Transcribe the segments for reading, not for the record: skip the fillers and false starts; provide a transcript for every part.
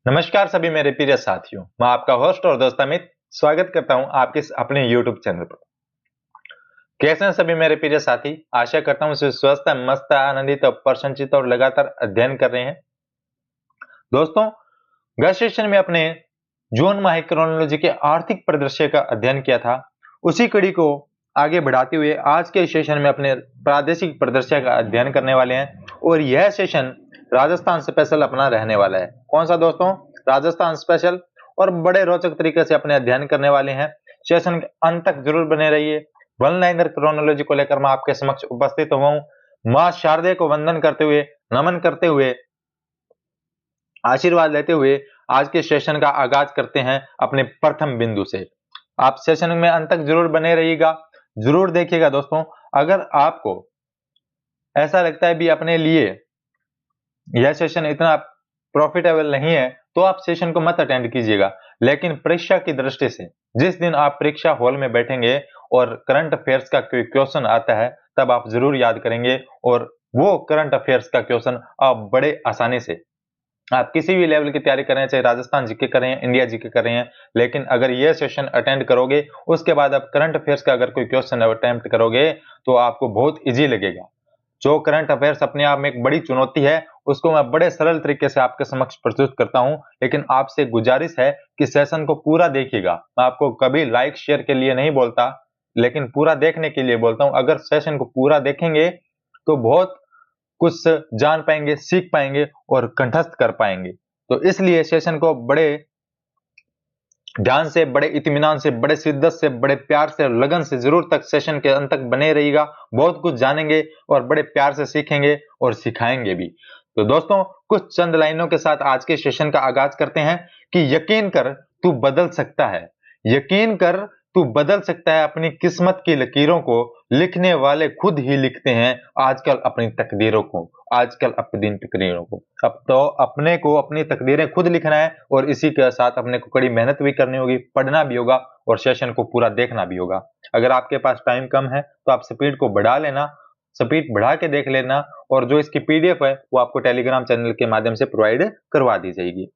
नमस्कार सभी मेरे प्रिय साथियों, मैं आपका होस्ट और दोस्त अमित स्वागत करता हूं आपके अपने YouTube चैनल पर। कैसे हैं सभी मेरे प्रिय साथी? आशा करता हूं स्वस्थ, मस्त, आनंदित, प्रसन्नचित्त और लगातार अध्ययन कर रहे हैं। दोस्तों, गत सेशन में अपने जून माह क्रोनोलॉजी के आर्थिक परिदृश्य का अध्ययन किया था। उसी कड़ी को आगे बढ़ाते हुए आज के सेशन में अपने प्रादेशिक परिदृश्य का अध्ययन करने वाले हैं और यह सेशन राजस्थान स्पेशल अपना रहने वाला है। कौन सा दोस्तों? राजस्थान स्पेशल। और बड़े रोचक तरीके से अपने अध्ययन करने वाले हैं। सेशन के अंत तक जरूर बने रहिए। वन लाइनर क्रोनोलॉजी को लेकर मैं आपके समक्ष उपस्थित हुआ हूं। मां शारदे को वंदन करते हुए, नमन करते हुए, आशीर्वाद लेते हुए आज के सेशन का आगाज करते हैं अपने प्रथम बिंदु से। आप सेशन में अंत तक जरूर बने रहिएगा, जरूर देखिएगा दोस्तों। अगर आपको ऐसा लगता है भी अपने लिए यह सेशन इतना प्रॉफिटेबल नहीं है तो आप सेशन को मत अटेंड कीजिएगा। लेकिन परीक्षा की दृष्टि से जिस दिन आप परीक्षा हॉल में बैठेंगे और करंट अफेयर्स का कोई क्वेश्चन आता है तब आप जरूर याद करेंगे और वो करंट अफेयर्स का क्वेश्चन आप बड़े आसानी से, आप किसी भी लेवल की तैयारी कर रहे हैं, चाहे राजस्थान जीके कर रहे हैं, इंडिया जीके कर रहे हैं, लेकिन अगर ये सेशन अटेंड करोगे उसके बाद आप करंट अफेयर्स का अगर कोई क्वेश्चन अटेम्प्ट करोगे तो आपको बहुत इजी लगेगा। जो करंट अफेयर्स अपने आप में एक बड़ी चुनौती है उसको मैं बड़े सरल तरीके से आपके समक्ष प्रस्तुत करता हूं, लेकिन आपसे गुजारिश है कि सेशन को पूरा देखिएगा। मैं आपको कभी लाइक शेयर के लिए नहीं बोलता, लेकिन पूरा देखने के लिए बोलता हूं। अगर सेशन को पूरा देखेंगे तो बहुत कुछ जान पाएंगे, सीख पाएंगे और कंठस्थ कर पाएंगे। तो इसलिए सेशन को बड़े ध्यान से, बड़े इत्मीनान से, बड़े शिद्दत से, बड़े प्यार से और लगन से जरूर तक सेशन के अंत तक बने रहिएगा। बहुत कुछ जानेंगे और बड़े प्यार से सीखेंगे और सिखाएंगे भी। तो दोस्तों, कुछ चंद लाइनों के साथ आज के सेशन का आगाज करते हैं कि यकीन कर तू बदल सकता है। यकीन कर तू बदल सकता है। अपनी किस्मत की लकीरों को लिखने वाले खुद ही लिखते हैं आजकल अपनी तकदीरों को। आजकल अपनी तकदीरों को, अब तो अपने को अपनी तकदीरें खुद लिखना है और इसी के साथ अपने को कड़ी मेहनत भी करनी होगी, पढ़ना भी होगा और सेशन को पूरा देखना भी होगा। अगर आपके पास टाइम कम है तो आप स्पीड को बढ़ा लेना, स्पीड बढ़ा के देख लेना और जो इसकी पीडीएफ है वो आपको टेलीग्राम चैनल के माध्यम से प्रोवाइड करवा दी जाएगी।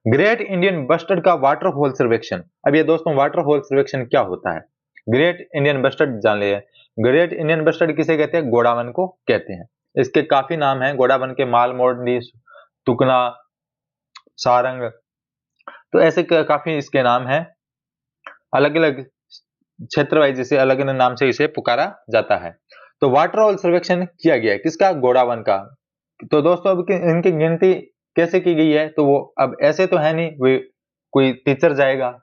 ग्रेट इंडियन बस्टर्ड का वाटरफॉल सर्वेक्षण। अब ये दोस्तों वाटरफॉल सर्वेक्षण क्या होता है? ग्रेट इंडियन बस्टर्ड जान लिए। ग्रेट इंडियन बस्टर्ड किसे कहते हैं? गोडावन को कहते हैं। इसके काफी नाम हैं, गोडावन के, मालमोडनी, तुकना, सारंग, तो ऐसे काफी इसके नाम हैं। अलग अलग क्षेत्र वाइज इसे अलग अलग नाम से इसे पुकारा जाता है। तो वाटरफॉल सर्वेक्षण किया गया है किसका? गोडावन का। तो दोस्तों अब इनकी गिनती कैसे की गई है? तो वो अब ऐसे तो है नहीं वे कोई टीचर जाएगा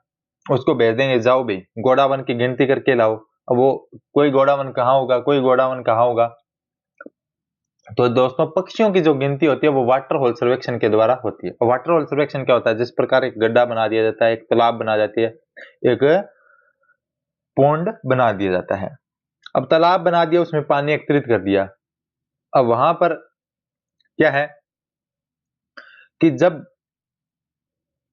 उसको भेज देंगे जाओ भाई गोडावन की गिनती करके लाओ। अब वो कोई गोडावन कहाँ होगा, कोई गोडावन कहाँ होगा। तो दोस्तों पक्षियों की जो गिनती होती है वो वाटर होल सर्वेक्षण के द्वारा होती है। वाटर होल सर्वेक्षण क्या होता है? जिस प्रकार एक गड्ढा बना दिया जाता है, एक तालाब बना जाती है, एक पोंड बना दिया जाता है। अब तालाब बना दिया, उसमें पानी एकत्रित कर दिया। अब वहां पर क्या है कि जब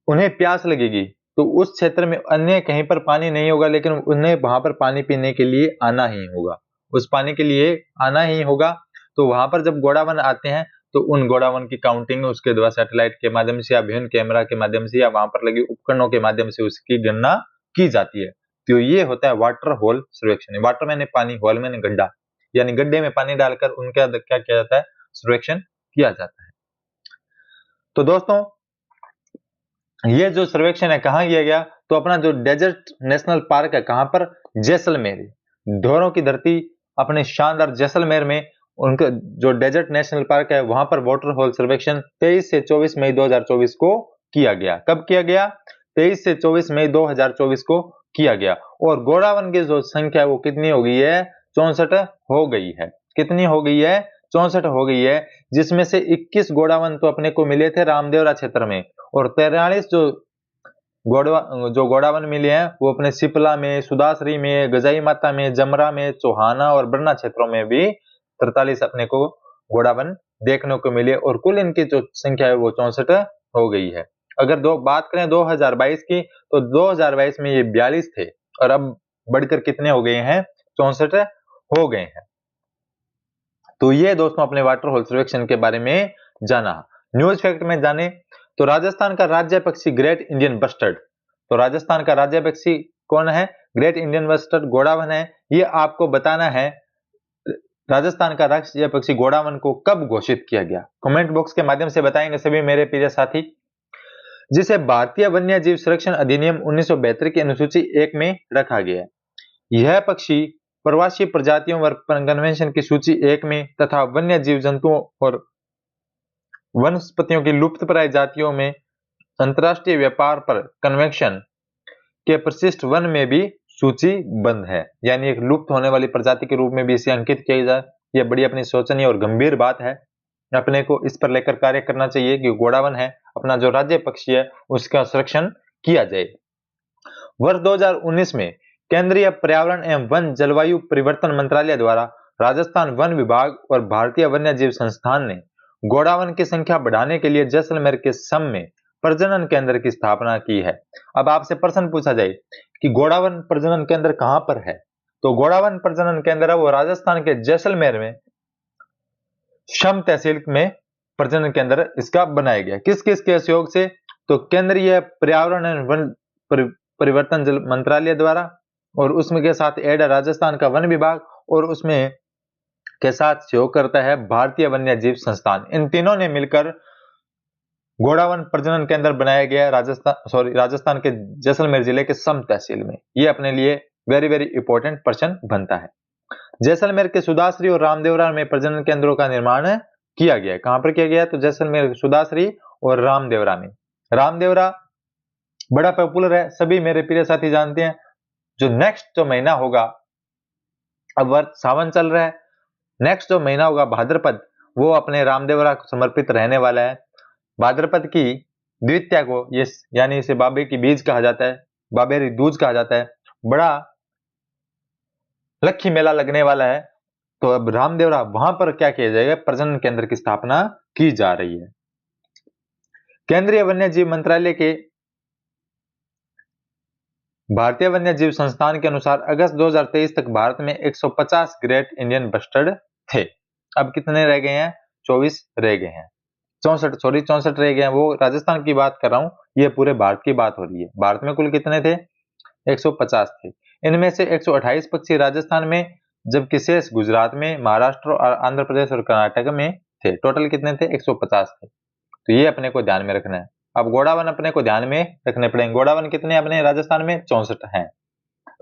उन्हें प्यास लगेगी तो उस क्षेत्र में अन्य कहीं पर पानी नहीं होगा, लेकिन उन्हें वहां पर पानी पीने के लिए आना ही होगा। उस पानी के लिए आना ही होगा। तो वहां पर जब गोडावन आते हैं तो उन गोडावन की काउंटिंग उसके द्वारा सैटेलाइट के माध्यम से या विभिन्न कैमरा के माध्यम से या वहां पर लगे उपकरणों के माध्यम से उसकी गणना की जाती है। तो ये होता है वाटर होल सर्वेक्षण। वाटर मैंने पानी, होल मैंने गड्ढा, यानी गड्ढे में पानी डालकर उनका क्या किया जाता है? सर्वेक्षण किया जाता है। तो दोस्तों ये जो सर्वेक्षण है कहाँ किया गया? तो अपना जो डेजर्ट नेशनल पार्क है, कहां पर? जैसलमेर। धोरों की धरती अपने शानदार जैसलमेर में उनका जो डेजर्ट नेशनल पार्क है वहां पर वाटर होल सर्वेक्षण 23 से 24 मई 2024 को किया गया। कब किया गया? 23 से 24 मई 2024 को किया गया। और गोडावन की जो संख्या है वो कितनी हो गई है? 64 हो गई है। कितनी हो गई है? 64 हो गई है, जिसमें से 21 गोडावन तो अपने को मिले थे रामदेवरा क्षेत्र में और 43 जो गोडावन मिले हैं वो अपने सिपला में, सुदासरी में, गजाई माता में, जमरा में, चौहाना और बरना क्षेत्रों में भी 43 अपने को गोडावन देखने को मिले और कुल इनकी जो संख्या है वो 64 हो गई है। अगर बात करें 2022 की तो 2022 में ये 42 थे और अब बढ़कर कितने हो गए हैं? 64 हो गए हैं। तो ये दोस्तों अपने वाटर होल सर्वेक्षण के बारे में जाना। न्यूज फैक्ट में जाने तो राजस्थान का राज्य पक्षी ग्रेट इंडियन बस्टर्ड, तो राजस्थान का राज्य पक्षी कौन है? ग्रेट इंडियन बस्टर्ड गोडावन है। ये आपको बताना है राजस्थान का राज्य पक्षी गोडावन को कब घोषित किया गया। कमेंट बॉक्स के माध्यम से बताएंगे सभी मेरे प्रिय साथी। जिसे भारतीय वन्य जीव संरक्षण अधिनियम 1972 की अनुसूची 1 में रखा गया है। यह पक्षी प्रवासी प्रजातियों व कन्वेंशन की सूची 1 में तथा वन्य जीव जंतुओं और वनस्पतियों की लुप्तप्राय जातियों में अंतर्राष्ट्रीय व्यापार पर कन्वेंशन के परिशिष्ट वन में भी सूचीबद्ध है, यानी एक लुप्त होने वाली प्रजाति के रूप में भी इसे अंकित किया जाए। यह बड़ी अपनी सोचनीय और गंभीर बात है, अपने को इस पर लेकर कार्य करना चाहिए कि गोडावन है अपना जो राज्य पक्षी है उसका संरक्षण किया जाए। वर्ष 2019 में केंद्रीय पर्यावरण एवं वन जलवायु परिवर्तन मंत्रालय द्वारा राजस्थान वन विभाग और भारतीय वन्य जीव संस्थान ने गोडावन की संख्या बढ़ाने के लिए जैसलमेर के सम में प्रजनन केंद्र की स्थापना की है। अब आपसे प्रश्न पूछा जाए कि गोडावन प्रजनन केंद्र कहां पर है, तो गोडावन प्रजनन केंद्र है वो राजस्थान के जैसलमेर में सम तहसील में प्रजनन केंद्र इसका बनाया गया। किस किस के सहयोग से? तो केंद्रीय पर्यावरण एवं वन परिवर्तन मंत्रालय द्वारा, और उसमें के साथ ऐड राजस्थान का वन विभाग, और उसमें के साथ सहयोग करता है भारतीय वन्य जीव संस्थान। इन तीनों ने मिलकर गोडावन प्रजनन केंद्र बनाया गया राजस्थान के जैसलमेर जिले के सम तहसील में। ये अपने लिए वेरी वेरी इंपॉर्टेंट प्रश्न बनता है। जैसलमेर के सुदासरी और रामदेवरा में प्रजनन केंद्रों का निर्माण किया गया। कहां पर किया गया? तो जैसलमेर सुदासरी और रामदेवरा में। रामदेवरा बड़ा पॉपुलर है, सभी मेरे प्रिय साथी जानते हैं। जो नेक्स्ट जो महीना होगा, अब वर्ष सावन चल रहा है, नेक्स्ट जो महीना होगा भाद्रपद, वो अपने रामदेवरा को समर्पित रहने वाला है। भाद्रपद की द्वितीया को ये यानी इसे बाबे की बीज कहा जाता है, बाबेरी दूज कहा जाता है। बड़ा लक्ष्मी मेला लगने वाला है। तो अब रामदेवरा वहां पर क्या किया जाएगा? प्रजनन केंद्र की स्थापना की जा रही है। केंद्रीय वन्य जीव मंत्रालय के भारतीय वन्य जीव संस्थान के अनुसार अगस्त 2023 तक भारत में 150 ग्रेट इंडियन बस्टर्ड थे। अब कितने रह गए हैं? 24 रह गए हैं। 64 रह गए हैं। वो राजस्थान की बात कर रहा हूं, ये पूरे भारत की बात हो रही है। भारत में कुल कितने थे? 150 थे। इनमें से 128 पक्षी राजस्थान में, जबकि शेष गुजरात में, महाराष्ट्र और आंध्र प्रदेश और कर्नाटक में थे। टोटल कितने थे? 150 थे। तो ये अपने को ध्यान में रखना है। अब गोडावन अपने को ध्यान में रखने पड़ेंगे। गोडावन कितने अपने राजस्थान में? 64 हैं।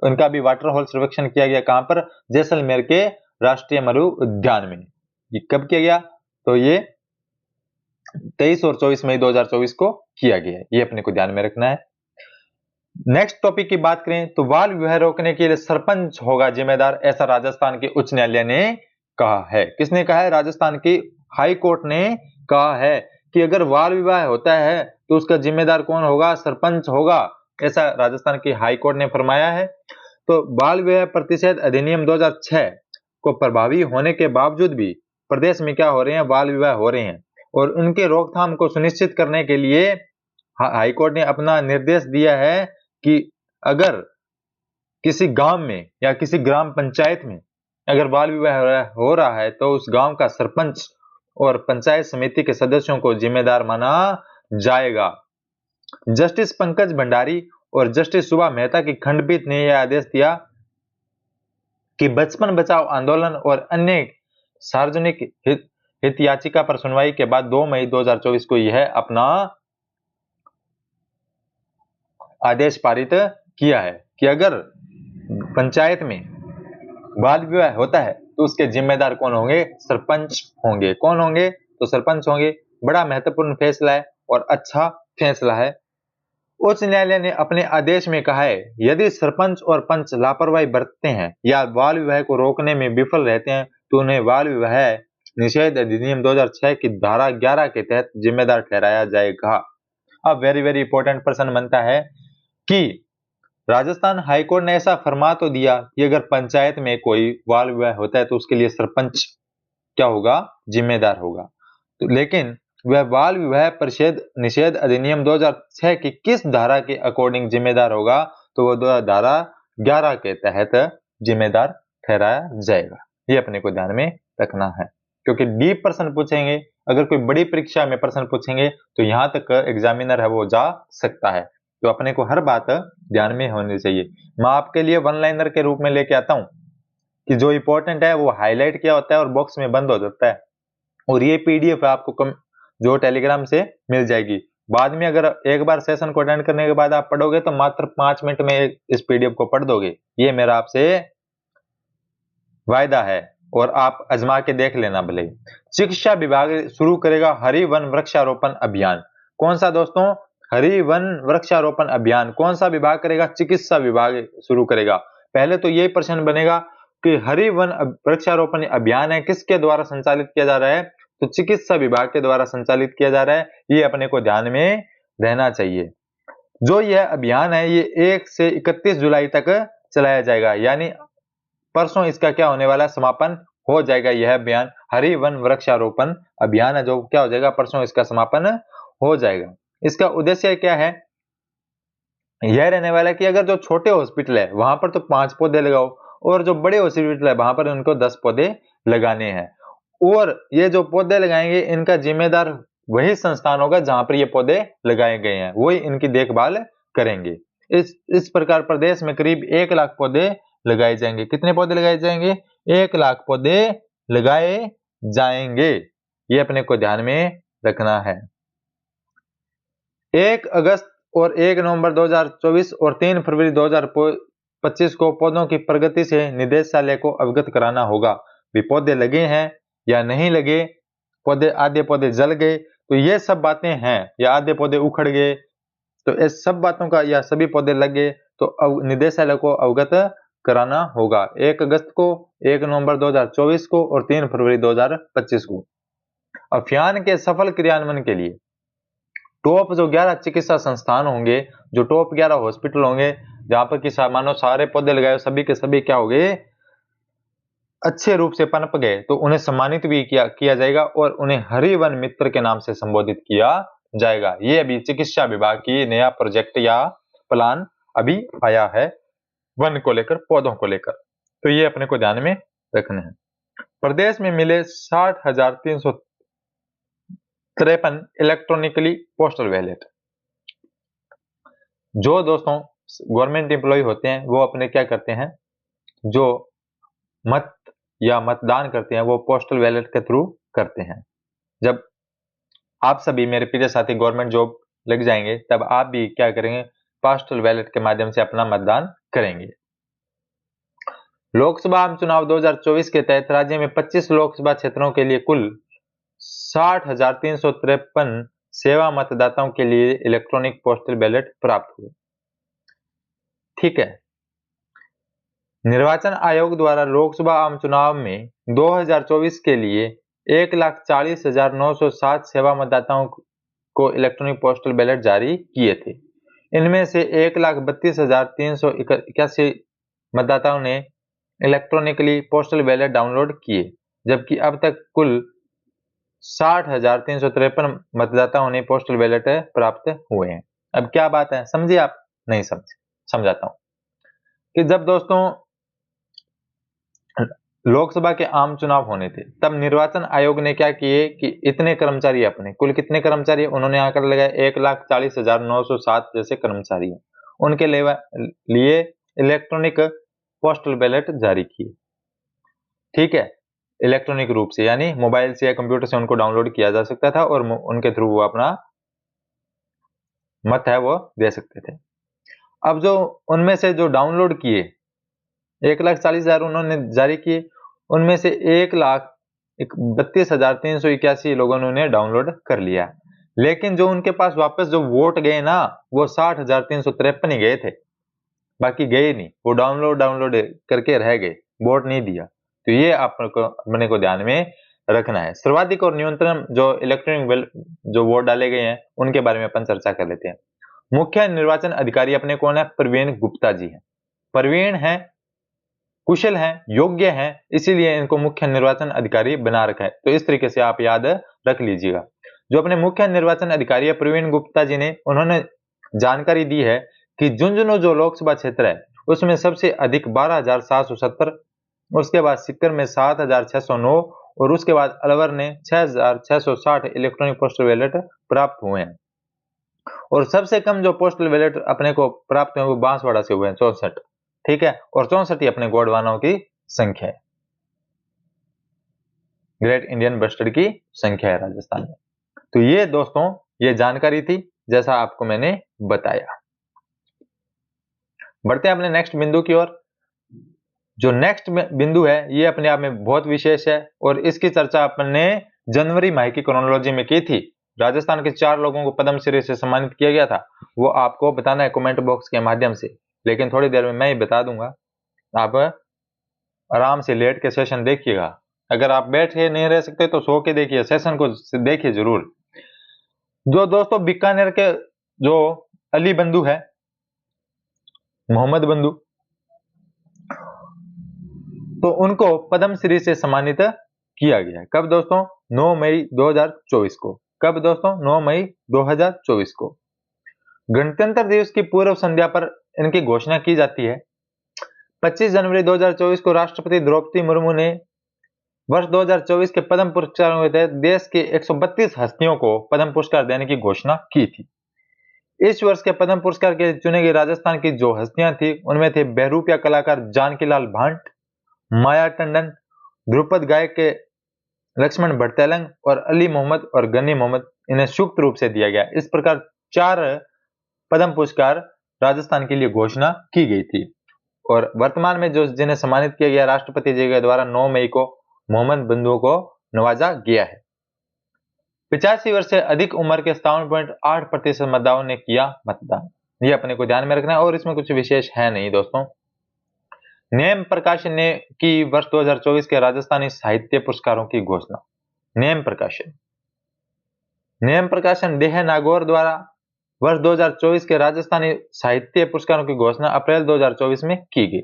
उनका भी वाटर होल सर्वेक्षण किया गया। कहां पर? जैसलमेर के राष्ट्रीय मरु उद्यान में। ये कब किया गया? तो ये 23 और 24 मई 2024 को किया गया है। ये अपने को ध्यान में रखना है। नेक्स्ट टॉपिक की बात करें तो बाल विवाह रोकने के लिए सरपंच होगा जिम्मेदार, ऐसा राजस्थान के उच्च न्यायालय ने कहा है। किसने कहा है? राजस्थान की हाई कोर्ट ने कहा है कि अगर बाल विवाह होता है तो उसका जिम्मेदार कौन होगा? सरपंच होगा, ऐसा राजस्थान की हाई कोर्ट ने फरमाया है। तो बाल विवाह प्रतिषेध अधिनियम 2006 को प्रभावी होने के बावजूद भी प्रदेश में क्या हो रहे हैं? बाल विवाह हो रहे हैं, और उनके रोकथाम को सुनिश्चित करने के लिए हाईकोर्ट ने अपना निर्देश दिया है कि अगर किसी गांव में या किसी ग्राम पंचायत में अगर बाल विवाह हो रहा है तो उस गांव का सरपंच और पंचायत समिति के सदस्यों को जिम्मेदार माना जाएगा। जस्टिस पंकज भंडारी और जस्टिस सुभा मेहता की खंडपीठ ने यह आदेश दिया कि बचपन बचाओ आंदोलन और अन्य सार्वजनिक हित याचिका पर सुनवाई के बाद 2 मई 2024 को यह अपना आदेश पारित किया है कि अगर पंचायत में बाल विवाह होता है तो उसके जिम्मेदार कौन होंगे? सरपंच होंगे। कौन होंगे? तो सरपंच होंगे। बड़ा महत्वपूर्ण फैसला है और अच्छा फैसला है। उच्च न्यायालय ने अपने आदेश में कहा है यदि सरपंच और पंच लापरवाही बरतते हैं या बाल विवाह को रोकने में विफल रहते हैं तो उन्हें बाल विवाह निषेध अधिनियम 2006 की धारा 11 के तहत जिम्मेदार ठहराया जाएगा। अब वेरी वेरी इंपॉर्टेंट प्रश्न बनता है कि राजस्थान हाईकोर्ट ने ऐसा फरमा तो दिया कि अगर पंचायत में कोई बाल विवाह होता है तो उसके लिए सरपंच क्या होगा? जिम्मेदार होगा। तो लेकिन वह बाल विवाह परिषेध निषेध अधिनियम 2006 की किस धारा के अकॉर्डिंग जिम्मेदार होगा? तो वह धारा 11 के तहत जिम्मेदार ठहराया जाएगा। ये अपने को ध्यान में रखना है, क्योंकि डीप प्रश्न पूछेंगे अगर कोई बड़ी परीक्षा में प्रश्न पूछेंगे तो यहाँ तक एग्जामिनर है वो जा सकता है। तो अपने को हर बात ध्यान में होनी चाहिए। मैं आपके लिए वन लाइनर के रूप में लेके आता हूँ कि जो इंपॉर्टेंट है वो हाईलाइट किया होता है और बॉक्स में बंद हो जाता है, और ये पीडीएफ आपको जो टेलीग्राम से मिल जाएगी। बाद में अगर एक बार सेशन को अटेंड करने के बाद आप पढ़ोगे तो मात्र 5 मिनट में इस पीडीएफ को पढ़ दोगे, ये मेरा आपसे वायदा है, और आप आजमा के देख लेना भले। शिक्षा विभाग शुरू करेगा हरि वन वृक्षारोपण अभियान। कौन सा दोस्तों? हरि वन वृक्षारोपण अभियान। कौन सा विभाग करेगा? चिकित्सा विभाग शुरू करेगा। पहले तो यही प्रश्न बनेगा कि हरि वन वृक्षारोपण अभियान है किसके द्वारा संचालित किया जा रहा है? तो चिकित्सा विभाग के द्वारा संचालित किया जा रहा है। ये अपने को ध्यान में रहना चाहिए। जो यह अभियान है ये 1 से 31 जुलाई तक चलाया जाएगा, यानी परसों इसका क्या होने वाला है? समापन हो जाएगा। यह अभियान हरि वन वृक्षारोपण अभियान है जो क्या हो जाएगा? परसों इसका समापन हो जाएगा। इसका उद्देश्य क्या है? यह रहने वाला है कि अगर जो छोटे हॉस्पिटल है वहां पर तो 5 पौधे लगाओ, और जो बड़े हॉस्पिटल है वहां पर उनको 10 पौधे लगाने हैं, और ये जो पौधे लगाएंगे इनका जिम्मेदार वही संस्थान होगा जहां पर ये पौधे लगाए गए हैं, वही इनकी देखभाल करेंगे। इस प्रकार प्रदेश में करीब 1 लाख पौधे लगाए जाएंगे। कितने पौधे लगाए जाएंगे? 1 लाख पौधे लगाए जाएंगे। ये अपने को ध्यान में रखना है। 1 अगस्त और 1 नवंबर 2024 और 3 फरवरी 2025 को पौधों की प्रगति से निदेशालय को अवगत कराना होगा। भी पौधे लगे हैं या नहीं लगे, पौधे आधे पौधे जल गए, तो ये सब बातें हैं, या आधे पौधे उखड़ गए, तो इस सब बातों का, या सभी पौधे लग गए, तो निदेशालय को अवगत कराना होगा 1 अगस्त को, 1 नवंबर 2024 को और 3 फरवरी 2025 को। अभियान के सफल क्रियान्वयन के लिए टॉप जो 11 चिकित्सा संस्थान होंगे, जो टॉप 11 हॉस्पिटल होंगे जहां पर कि मानो सारे पौधे लगाए सभी के सभी क्या हो गए? अच्छे रूप से पनप गए, तो उन्हें सम्मानित भी किया जाएगा और उन्हें हरि वन मित्र के नाम से संबोधित किया जाएगा। ये अभी चिकित्सा विभाग की नया प्रोजेक्ट या प्लान अभी आया है वन को लेकर, पौधों को लेकर, तो ये अपने को ध्यान में रखना है। प्रदेश में मिले 60,353 इलेक्ट्रॉनिकली पोस्टल बैलेट। जो दोस्तों गवर्नमेंट एम्प्लॉय होते हैं वो अपने क्या करते हैं, जो मत या मतदान करते हैं वो पोस्टल बैलेट के थ्रू करते हैं। जब आप सभी मेरे प्रिय साथी गवर्नमेंट जॉब लग जाएंगे तब आप भी क्या करेंगे? पोस्टल बैलेट के माध्यम से अपना मतदान करेंगे। लोकसभा आम चुनाव 2024 के तहत राज्य में 25 लोकसभा क्षेत्रों के लिए कुल 60,353 सेवा मतदाताओं के लिए इलेक्ट्रॉनिक पोस्टल बैलेट प्राप्त हुए। ठीक है। निर्वाचन आयोग द्वारा लोकसभा आम चुनाव में 2024 के लिए 1,40,907 सेवा मतदाताओं को इलेक्ट्रॉनिक पोस्टल बैलेट जारी किए थे। इनमें से 1,32,381 मतदाताओं ने इलेक्ट्रॉनिकली पोस्टल बैलेट डाउनलोड किए, जबकि अब तक कुल 60,353 मतदाताओं ने पोस्टल बैलेट प्राप्त हुए हैं। अब क्या बात है, समझिए आप? नहीं समझे, समझाता हूं कि जब दोस्तों लोकसभा के आम चुनाव होने थे तब निर्वाचन आयोग ने क्या किए कि इतने कर्मचारी, अपने कुल कितने कर्मचारी, उन्होंने आंकड़ा लगाया 1,40,907 जैसे कर्मचारी हैं, उनके लिए इलेक्ट्रॉनिक पोस्टल बैलेट जारी किए। ठीक है, इलेक्ट्रॉनिक रूप से, यानी मोबाइल से या कंप्यूटर से उनको डाउनलोड किया जा सकता था और उनके थ्रू वो अपना मत है वो दे सकते थे। अब जो उनमें से जो डाउनलोड किए 1,40,000 उन्होंने जारी किए, उनमें से 1,32,381 लोगों ने उन्हें डाउनलोड कर लिया, लेकिन जो उनके पास वापस जो वोट गए ना वो 60,353 ही गए थे, बाकी गए नहीं, वो डाउनलोड करके रह गए, वोट नहीं दिया। तो ये अपने को ध्यान में रखना है। सर्वाधिक और न्यूनतम जो इलेक्ट्रॉनिक जो वोट डाले गए हैं उनके बारे में अपन चर्चा कर लेते हैं। मुख्य निर्वाचन अधिकारी अपने कौन है? प्रवीण गुप्ता जी हैं। प्रवीण हैं, कुशल हैं, योग्य हैं, इसीलिए इनको मुख्य निर्वाचन अधिकारी बना रखा है। तो इस तरीके से आप याद रख लीजिएगा। जो अपने मुख्य निर्वाचन अधिकारी है प्रवीण गुप्ता जी ने, उन्होंने जानकारी दी है कि झुंझुनू जो लोकसभा क्षेत्र है उसमें सबसे अधिक 12,770, उसके बाद सीकर में 7,609, और उसके बाद अलवर ने 6660 इलेक्ट्रॉनिक पोस्टल बैलेट प्राप्त हुए हैं। और सबसे कम जो पोस्टल बैलेट अपने को प्राप्त हुए वो बांसवाड़ा से हुए हैं 64, ठीक है, और 64 ही अपने गोंडवानाओं की संख्या है, ग्रेट इंडियन बस्टर्ड की संख्या है राजस्थान में। तो ये दोस्तों ये जानकारी थी जैसा आपको मैंने बताया। बढ़ते हैं अपने नेक्स्ट बिंदु की ओर। जो नेक्स्ट बिंदु है ये अपने आप में बहुत विशेष है और इसकी चर्चा अपने जनवरी माह की क्रोनोलॉजी में की थी। राजस्थान के 4 लोगों को पद्मश्री से सम्मानित किया गया था, वो आपको बताना है कमेंट बॉक्स के माध्यम से, लेकिन थोड़ी देर में मैं ही बता दूंगा। आप आराम से लेट के सेशन देखिएगा, अगर आप बैठ के नहीं रह सकते तो सो के देखिए, सेशन को देखिए जरूर। जो दोस्तों बीकानेर के जो अली बंधु है, मोहम्मद बंधु, तो उनको पद्मश्री से सम्मानित किया गया। कब दोस्तों? 9 मई 2024 को। कब दोस्तों? 9 मई 2024 को। गणतंत्र दिवस की पूर्व संध्या पर इनकी घोषणा की जाती है। 25 जनवरी 2024 को राष्ट्रपति द्रौपदी मुर्मू ने वर्ष 2024 के पद्म पुरस्कारों के तहत देश के 132 हस्तियों को पद्म पुरस्कार देने की घोषणा की थी। इस वर्ष के पद्म पुरस्कार के चुने गए राजस्थान की जो हस्तियां थी उनमें थे बहरूपिया कलाकार जानकीलाल भांट, माया टंडन, ध्रुपद गायक के लक्ष्मण भट्टतेलंग और अली मोहम्मद और गनी मोहम्मद। इन्हें संयुक्त रूप से दिया गया। इस प्रकार 4 पद्म पुरस्कार राजस्थान के लिए घोषणा की गई थी और वर्तमान में जो जिन्हें सम्मानित किया गया राष्ट्रपति जी के द्वारा 9 मई को मोहम्मद बंधुओं को नवाजा गया है। 85 वर्ष से अधिक उम्र के 57.8% मतदाताओं ने किया मतदान। ये अपने को ध्यान में रखना है और इसमें कुछ विशेष है नहीं दोस्तों। नेम प्रकाशन ने की वर्ष 2024 के राजस्थानी साहित्य पुरस्कारों की घोषणा। नेम प्रकाशन देह नागौर द्वारा वर्ष 2024 के राजस्थानी साहित्य पुरस्कारों की घोषणा अप्रैल 2024 में की गई।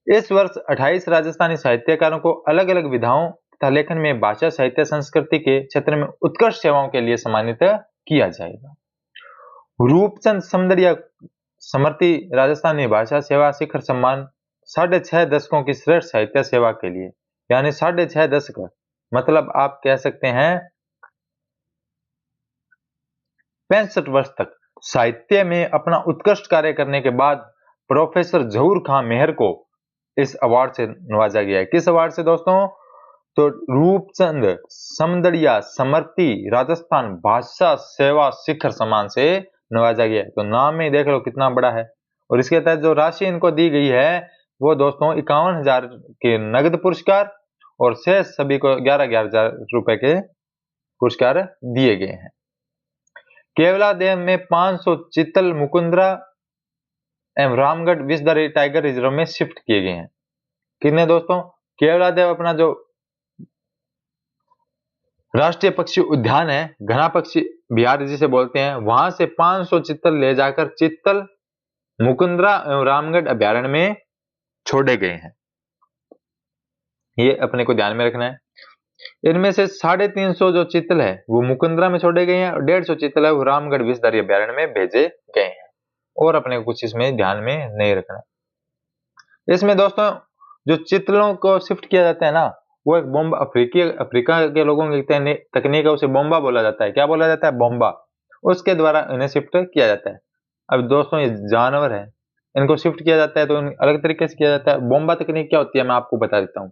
इस वर्ष 28 राजस्थानी साहित्यकारों को अलग अलग विधाओं तथा लेखन में भाषा साहित्य संस्कृति के क्षेत्र में उत्कृष्ट सेवाओं के लिए सम्मानित किया जाएगा। रूपचंद समदड़िया समर्थी राजस्थानी भाषा सेवा शिखर सम्मान 6.5 दशकों की श्रेष्ठ साहित्य सेवा के लिए, यानी 6.5 दशक, मतलब आप कह सकते हैं 65 वर्ष तक साहित्य में अपना उत्कृष्ट कार्य करने के बाद प्रोफेसर जहूर खां मेहर को इस अवार्ड से नवाजा गया है। किस अवार्ड से दोस्तों? तो रूपचंद समदड़िया समर्थी राजस्थान भाषा सेवा शिखर सम्मान से नवाजा गया है। तो नाम में देख लो कितना बड़ा है। और इसके तहत जो राशि इनको दी गई है वो दोस्तों 51,000 के नगद पुरस्कार और शेष सभी को 11,000 रुपए के पुरस्कार दिए गए हैं। केवलादेव में 500 चित्तल मुकुंदरा एवं रामगढ़ विषधारी टाइगर रिजर्व में शिफ्ट किए गए हैं। कितने दोस्तों? केवलादेव अपना जो राष्ट्रीय पक्षी उद्यान है, घना पक्षी बिहार जिसे बोलते हैं, वहां से 500 चित्तल ले जाकर चित्तल, मुकुंदरा एवं रामगढ़ अभ्यारण्य में छोड़े गए हैं। ये अपने को ध्यान में रखना है। इनमें से 350 जो चित्तल है वो मुकुंदरा में छोड़े गए हैं और 150 चित्तल है वो रामगढ़ विषधारी अभ्यारण्य में भेजे गए हैं। और अपने को कुछ इसमें ध्यान में नहीं रखना। इसमें दोस्तों जो चित्तलों को शिफ्ट किया जाता है ना, वो एक बोम्बा अफ्रीका के लोगों की तकनीक है, उसे बोम्बा बोला जाता है। क्या बोला जाता है? बोम्बा। उसके द्वारा इन्हें शिफ्ट किया जाता है। अब दोस्तों ये जानवर है, इनको शिफ्ट किया जाता है तो अलग तरीके से किया जाता है। बोम्बा तकनीक क्या होती है मैं आपको बता देता हूँ।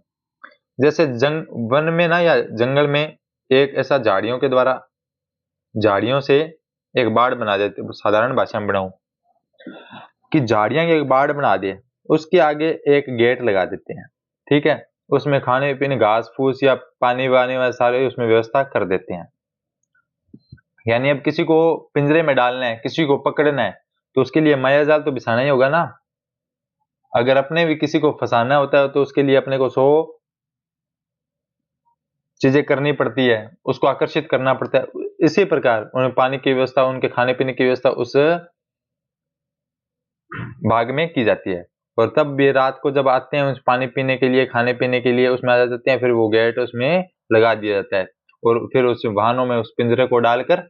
जैसे वन में ना या जंगल में एक ऐसा झाड़ियों से एक बाड़ बना देते, साधारण भाषा में बनाऊं कि झाड़ियां की एक बाड़ बना दे, उसके आगे एक गेट लगा देते हैं, ठीक है, उसमें खाने पीने घास फूस या पानी वानी वाले सारे उसमें व्यवस्था कर देते हैं। यानी अब किसी को पिंजरे में डालना है, किसी को पकड़ना है, तो उसके लिए माया जाल तो बिछाना ही होगा ना। अगर अपने भी किसी को फंसाना होता है तो उसके लिए अपने को 100 चीजें करनी पड़ती है, उसको आकर्षित करना पड़ता है। इसी प्रकार उन्हें पानी की व्यवस्था, उनके खाने पीने की व्यवस्था उस भाग में की जाती है। और तब भी रात को जब आते हैं उस पानी पीने के लिए, खाने पीने के लिए उसमें आ जाते हैं, फिर वो गेट उसमें लगा दिया जाता है और फिर उस वाहनों में उस पिंजरे को डालकर,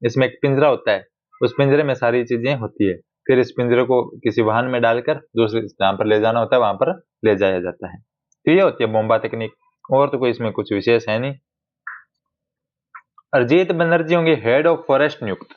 इसमें एक पिंजरा होता है, उस पिंजरे में सारी चीजें होती है, फिर इस पिंजरे को किसी वाहन में डालकर दूसरे जहां पर ले जाना होता है वहां पर ले जाया जाता है। तो ये होती है बोम्बा तकनीक। और तो कोई इसमें कुछ विशेष है नहीं। अरिजीत बनर्जी होंगे हेड ऑफ फॉरेस्ट नियुक्त,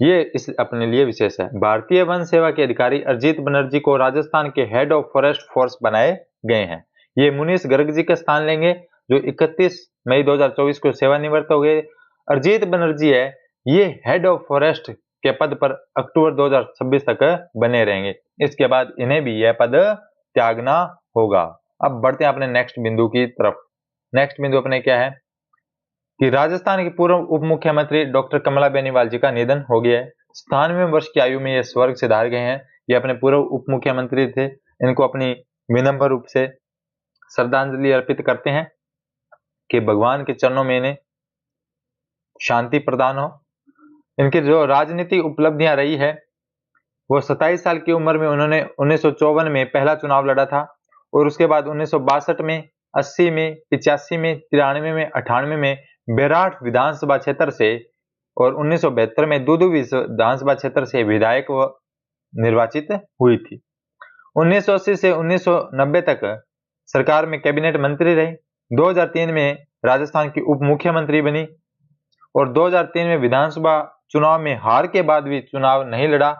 ये इस अपने लिए विशेष है। भारतीय वन सेवा के अधिकारी अरिजीत बनर्जी को राजस्थान के हेड ऑफ फॉरेस्ट फोर्स बनाए गए हैं। ये मुनीष गर्ग जी का स्थान लेंगे जो 31 मई 2024 को सेवानिवृत्त हो गए। अरिजीत बनर्जी है ये हेड ऑफ फॉरेस्ट के पद पर अक्टूबर 2026 तक बने रहेंगे। इसके बाद इन्हें भी यह पद त्यागना होगा। अब बढ़ते हैं अपने नेक्स्ट बिंदु की तरफ। नेक्स्ट बिंदु अपने क्या है कि राजस्थान के पूर्व उप मुख्यमंत्री डॉक्टर कमला बेनीवाल जी का निधन हो गया है। 97 वर्ष की आयु में ये स्वर्ग सिधार गए हैं। ये अपने पूर्व उप मुख्यमंत्री थे। इनको अपनी विनम्र रूप से श्रद्धांजलि अर्पित करते हैं कि भगवान के चरणों में इन्हें शांति प्रदान हो। इनकी जो राजनीतिक उपलब्धियां रही है वो 27 साल की उम्र में उन्होंने 1954 में पहला चुनाव लड़ा था और उसके बाद 1962 में, 80 में, 85 में, 93 में, 98 में बेराट विधानसभा क्षेत्र से और 1972 में दूदू विधानसभा क्षेत्र से विधायक व निर्वाचित हुई थी। 1980 से 1990 तक सरकार में कैबिनेट मंत्री रही। 2003 में राजस्थान की उप मुख्यमंत्री बनी और 2003 में विधानसभा चुनाव में हार के बाद भी चुनाव नहीं लड़ा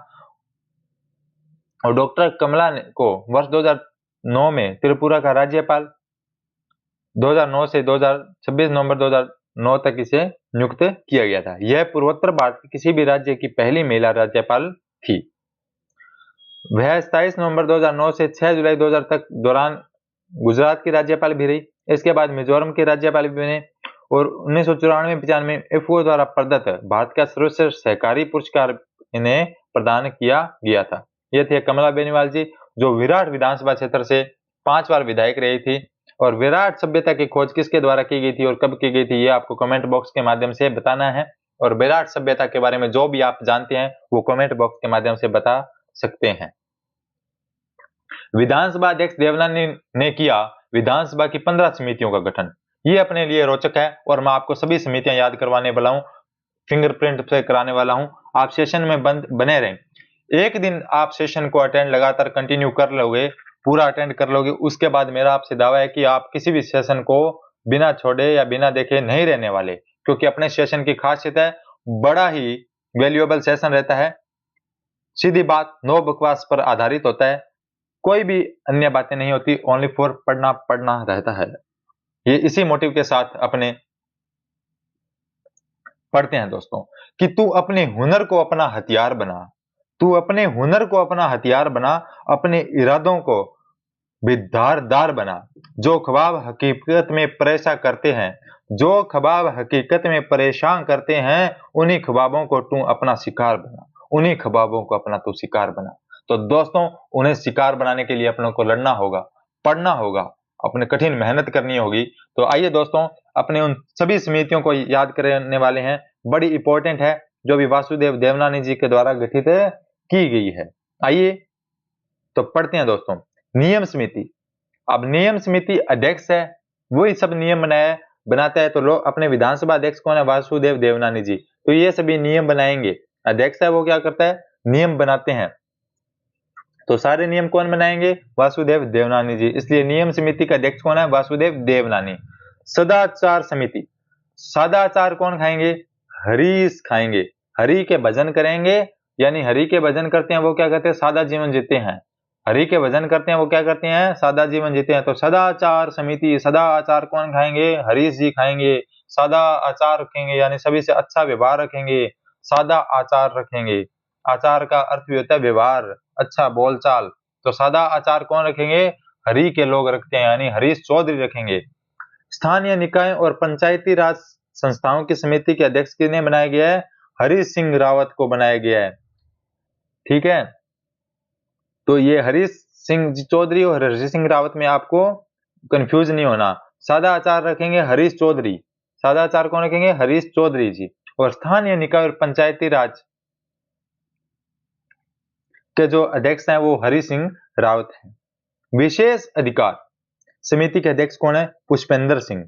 और डॉक्टर कमला को वर्ष 2009 में त्रिपुरा का राज्यपाल 2009 से 26 नवंबर 2009 तक इसे नियुक्त किया गया था। यह पूर्वोत्तर भारत के किसी भी राज्य की पहली महिला राज्यपाल थी। वह 27 नवंबर 2009 से 6 जुलाई 2000 तक दौरान गुजरात की राज्यपाल भी रही। इसके बाद मिजोरम के राज्यपाल भी बने और 1994-95 एफओ द्वारा प्रदत्त भारत का सर्वश्रेष्ठ सहकारी पुरस्कार इन्हें प्रदान किया गया था। ये थे कमला बेनीवाल जी जो विराट विधानसभा क्षेत्र से 5 बार विधायक रही थी। और विराट सभ्यता की खोज किसके द्वारा की गई थी और कब की गई थी ये आपको कमेंट बॉक्स के माध्यम से बताना है। और विराट सभ्यता के बारे में जो भी आप जानते हैं वो कमेंट बॉक्स के माध्यम से बता सकते हैं। विधानसभा अध्यक्ष देवनानी ने किया विधानसभा की 15 समितियों का गठन। ये अपने लिए रोचक है और मैं आपको सभी समितियां याद करवाने वाला हूं, फिंगरप्रिंट से कराने वाला हूं। आप सेशन में बने रहें। एक दिन आप सेशन को अटेंड लगातार कंटिन्यू कर लोगे, पूरा अटेंड कर लोगे, उसके बाद मेरा आपसे दावा है कि आप किसी भी सेशन को बिना छोड़े या बिना देखे नहीं रहने वाले, क्योंकि अपने सेशन की खासियत है बड़ा ही वैल्यूएबल सेशन रहता है। सीधी बात, नो बकवास पर आधारित होता है, कोई भी अन्य बातें नहीं होती, ओनली फॉर पढ़ना रहता है। ये इसी मोटिव के साथ अपने पढ़ते हैं दोस्तों कि तू अपने हुनर को अपना हथियार बना, तू अपने हुनर को अपना हथियार बना, अपने इरादों को भी धारदार बना। जो ख्वाब हकीकत में परेशान करते हैं, जो ख्वाब हकीकत में परेशान करते हैं, उन्हीं ख्वाबों को तू अपना शिकार बना, उन्हीं ख्वाबों को अपना तू शिकार बना। तो दोस्तों उन्हें शिकार बनाने के लिए अपनों को लड़ना होगा, पढ़ना होगा, अपने कठिन मेहनत करनी होगी। तो आइए दोस्तों अपने उन सभी समितियों को याद करने वाले हैं, बड़ी इंपॉर्टेंट है, जो भी वासुदेव देवनानी जी के द्वारा गठित की गई है। आइए तो पढ़ते हैं दोस्तों। नियम समिति, अब नियम समिति अध्यक्ष है, वही सब नियम बनाता है। तो लोग अपने विधानसभा अध्यक्ष कौन है? वासुदेव देवनानी जी। तो ये सभी नियम बनाएंगे। अध्यक्ष है वो क्या करता है? नियम बनाते हैं। तो सारे नियम कौन बनाएंगे? वासुदेव देवनानी जी। इसलिए नियम समिति का अध्यक्ष कौन है? वासुदेव देवनानी। सदाचार समिति, सदाचार कौन खाएंगे? हरीश खाएंगे। हरि के भजन करेंगे, यानी हरि के भजन करते हैं वो क्या कहते हैं? सादा जीवन जीते हैं। हरि के भजन करते हैं वो क्या करते हैं? सादा जीवन जीते हैं। तो सदाचार समिति, सदा आचार कौन खाएंगे? हरीश जी खाएंगे। सादा आचार रखेंगे यानी सभी से अच्छा व्यवहार रखेंगे, सादा आचार रखेंगे। आचार का अर्थ भी होता है व्यवहार, अच्छा बोलचाल। तो सादा आचार कौन रखेंगे? हरि के लोग रखते हैं, यानी हरीश चौधरी रखेंगे। स्थानीय निकाय और पंचायती राज संस्थाओं की समिति के अध्यक्ष किन्हें बनाया गया है? हरीश सिंह रावत को बनाया गया है। ठीक है, तो ये हरीश सिंह चौधरी और हरीश सिंह रावत में आपको कंफ्यूज नहीं होना। सादा आचार रखेंगे हरीश चौधरी, सादा आचार कौन रखेंगे? हरीश चौधरी जी। और स्थानीय निकाय और पंचायती राज के जो अध्यक्ष हैं वो हरि सिंह रावत हैं। विशेष अधिकार समिति के अध्यक्ष कौन है? पुष्पेंद्र सिंह।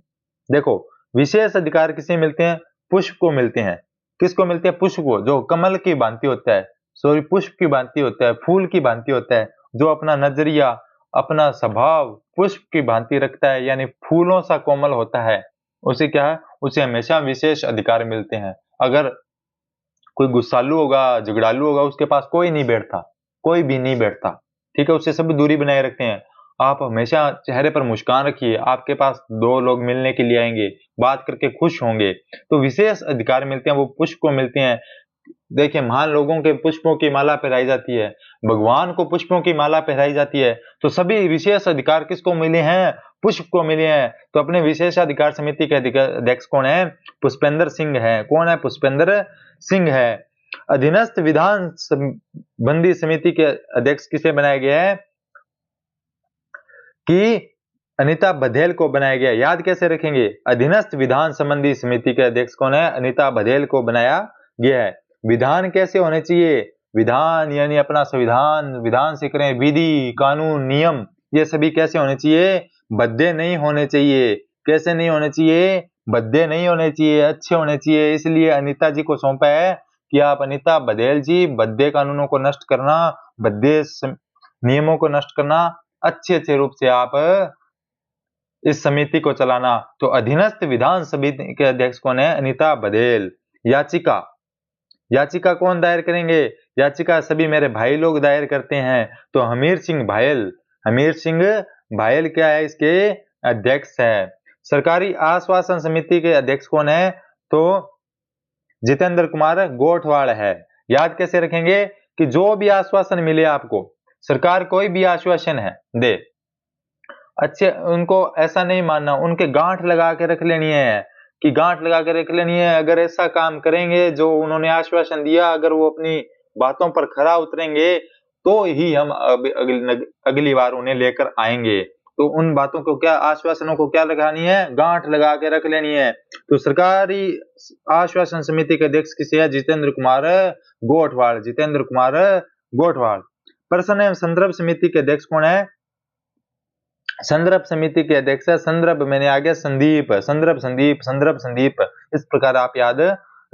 देखो विशेष अधिकार किसे मिलते हैं? पुष्प को मिलते हैं। किसको मिलते हैं? पुष्प को, जो कमल की भांति होता है, सॉरी पुष्प की भांति होता है, फूल की भांति होता है, जो अपना नजरिया अपना स्वभाव पुष्प की भांति रखता है, यानी फूलों सा कोमल होता है, उसे क्या है, उसे हमेशा विशेष अधिकार मिलते हैं। अगर कोई गुस्सालू होगा, झगड़ालू होगा, उसके पास कोई नहीं बैठता, कोई भी नहीं बैठता, ठीक है? उससे सभी दूरी बनाए रखते हैं। आप हमेशा चेहरे पर मुस्कान रखिए, आपके पास 2 लोग मिलने के लिए आएँगे, बात करके खुश होंगे, तो विशेष अधिकार मिलते हैं, वो पुष्प को मिलते हैं। देखिए, महान लोगों के पुष्पों की माला पहनाई जाती है, भगवान को पुष्पों की माला पहनाई जाती है, तो सभी विशेष अधिकार किसको मिले हैं? पुष्प को मिले हैं। तो अपने विशेषाधिकार समिति के अध्यक्ष कौन है? पुष्पेंद्र सिंह है। कौन है? पुष्पेंद्र सिंह है। अधीनस्थ विधान संबंधी समिति के अध्यक्ष किसे बनाया गया है? कि अनीता बघेल को बनाया गया। याद कैसे रखेंगे? अधीनस्थ विधान संबंधी समिति के अध्यक्ष कौन है? अनीता बघेल को बनाया गया है। विधान कैसे होने चाहिए? विधान यानी अपना संविधान, विधान से करें विधि, कानून, नियम, ये सभी कैसे होने चाहिए? भद्दे नहीं होने चाहिए। कैसे नहीं होने चाहिए? भद्दे नहीं होने चाहिए, अच्छे होने चाहिए। इसलिए अनीता जी को सौंपा है कि आप अनीता बघेल जी भद्दे कानूनों को नष्ट करना, भद्दे नियमों को नष्ट करना, अच्छे-अच्छे रूप से आप इस समिति को चलाना। तो अधीनस्थ विधान समिति के अध्यक्ष कौन है? अनीता बघेल। याचिका, याचिका कौन दायर करेंगे? याचिका सभी मेरे भाई लोग दायर करते हैं। तो हमीर सिंह भायल, हमीर सिंह भायल क्या है? इसके अध्यक्ष है। सरकारी आश्वासन समिति के अध्यक्ष कौन है? तो जितेंद्र कुमार गोठवाल है। याद कैसे रखेंगे? कि जो भी आश्वासन मिले आपको, सरकार कोई भी आश्वासन है दे, अच्छे उनको ऐसा नहीं मानना, उनके गांठ लगा के रख लेनी है, कि गांठ लगा के रख लेनी है। अगर ऐसा काम करेंगे जो उन्होंने आश्वासन दिया, अगर वो अपनी बातों पर खरा उतरेंगे, तो ही हम अगली बार उन्हें लेकर आएंगे। तो उन बातों को क्या, आश्वासनों को क्या लगानी है? गांठ लगा के रख लेनी है। तो सरकारी आश्वासन समिति के अध्यक्ष किसे है? जितेंद्र कुमार गोठवाल, जितेंद्र कुमार गोठवाल। प्रश्न एवं संदर्भ समिति के अध्यक्ष कौन है? संदर्भ समिति के अध्यक्ष है, संदर्भ मैंने आ गया संदीप, संदर्भ संदीप, संदर्भ संदीप, इस प्रकार आप याद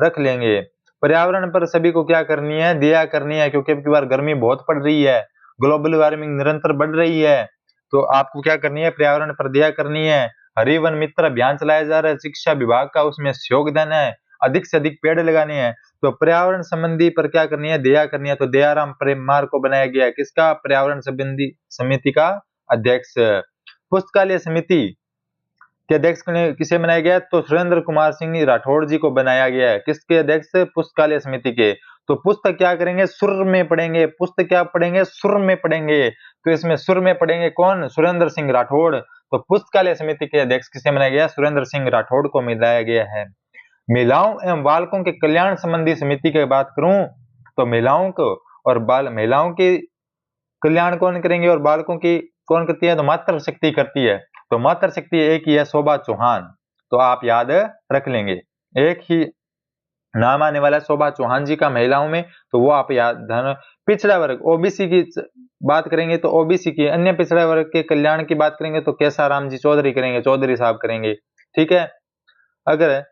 रख लेंगे। पर्यावरण पर सभी को क्या करनी है? दया करनी है, क्योंकि अब की बार गर्मी बहुत पड़ रही है, ग्लोबल वार्मिंग निरंतर बढ़ रही है, तो आपको क्या करनी है? पर्यावरण पर दया करनी है। हरिवन मित्र अभियान चलाया जा रहा है, शिक्षा विभाग का उसमें योगदान है, अधिक से अधिक पेड़ लगाने हैं। तो पर्यावरण संबंधी पर क्या करनी है? दया करनी है। तो दयाराम परमार को बनाया गया, किसका? पर्यावरण संबंधी समिति का अध्यक्ष। पुस्तकालय समिति के अध्यक्ष किसे बनाया गया? तो सुरेंद्र कुमार सिंह राठौड़ जी को बनाया गया है। किसके अध्यक्ष? पुस्तकालय समिति के। तो पुस्तक क्या करेंगे? सुर में पढ़ेंगे। पुस्तक क्या पढ़ेंगे? सुर में पढ़ेंगे। तो इसमें सुर में पढ़ेंगे कौन? सुरेंद्र सिंह राठौड़। तो पुस्तकालय समिति के अध्यक्ष किसे बनाया गया? सुरेंद्र सिंह राठौड़ को मिलाया गया है। महिलाओं एवं बालकों के कल्याण संबंधी समिति की बात करूं, तो महिलाओं को और महिलाओं के कल्याण कौन करेंगे और बालकों की कौन करती है? तो मातृ शक्ति करती है। तो मातृ शक्ति एक ही है, शोभा चौहान। तो आप याद रख लेंगे, एक ही नाम आने वाला है शोभा चौहान जी का महिलाओं में, तो वो आप याद ध्यान। पिछड़ा वर्ग ओबीसी की बात करेंगे तो ओबीसी की, अन्य पिछड़ा वर्ग के कल्याण की बात करेंगे तो केसाराम जी चौधरी करेंगे, चौधरी साहब करेंगे, ठीक है। अगर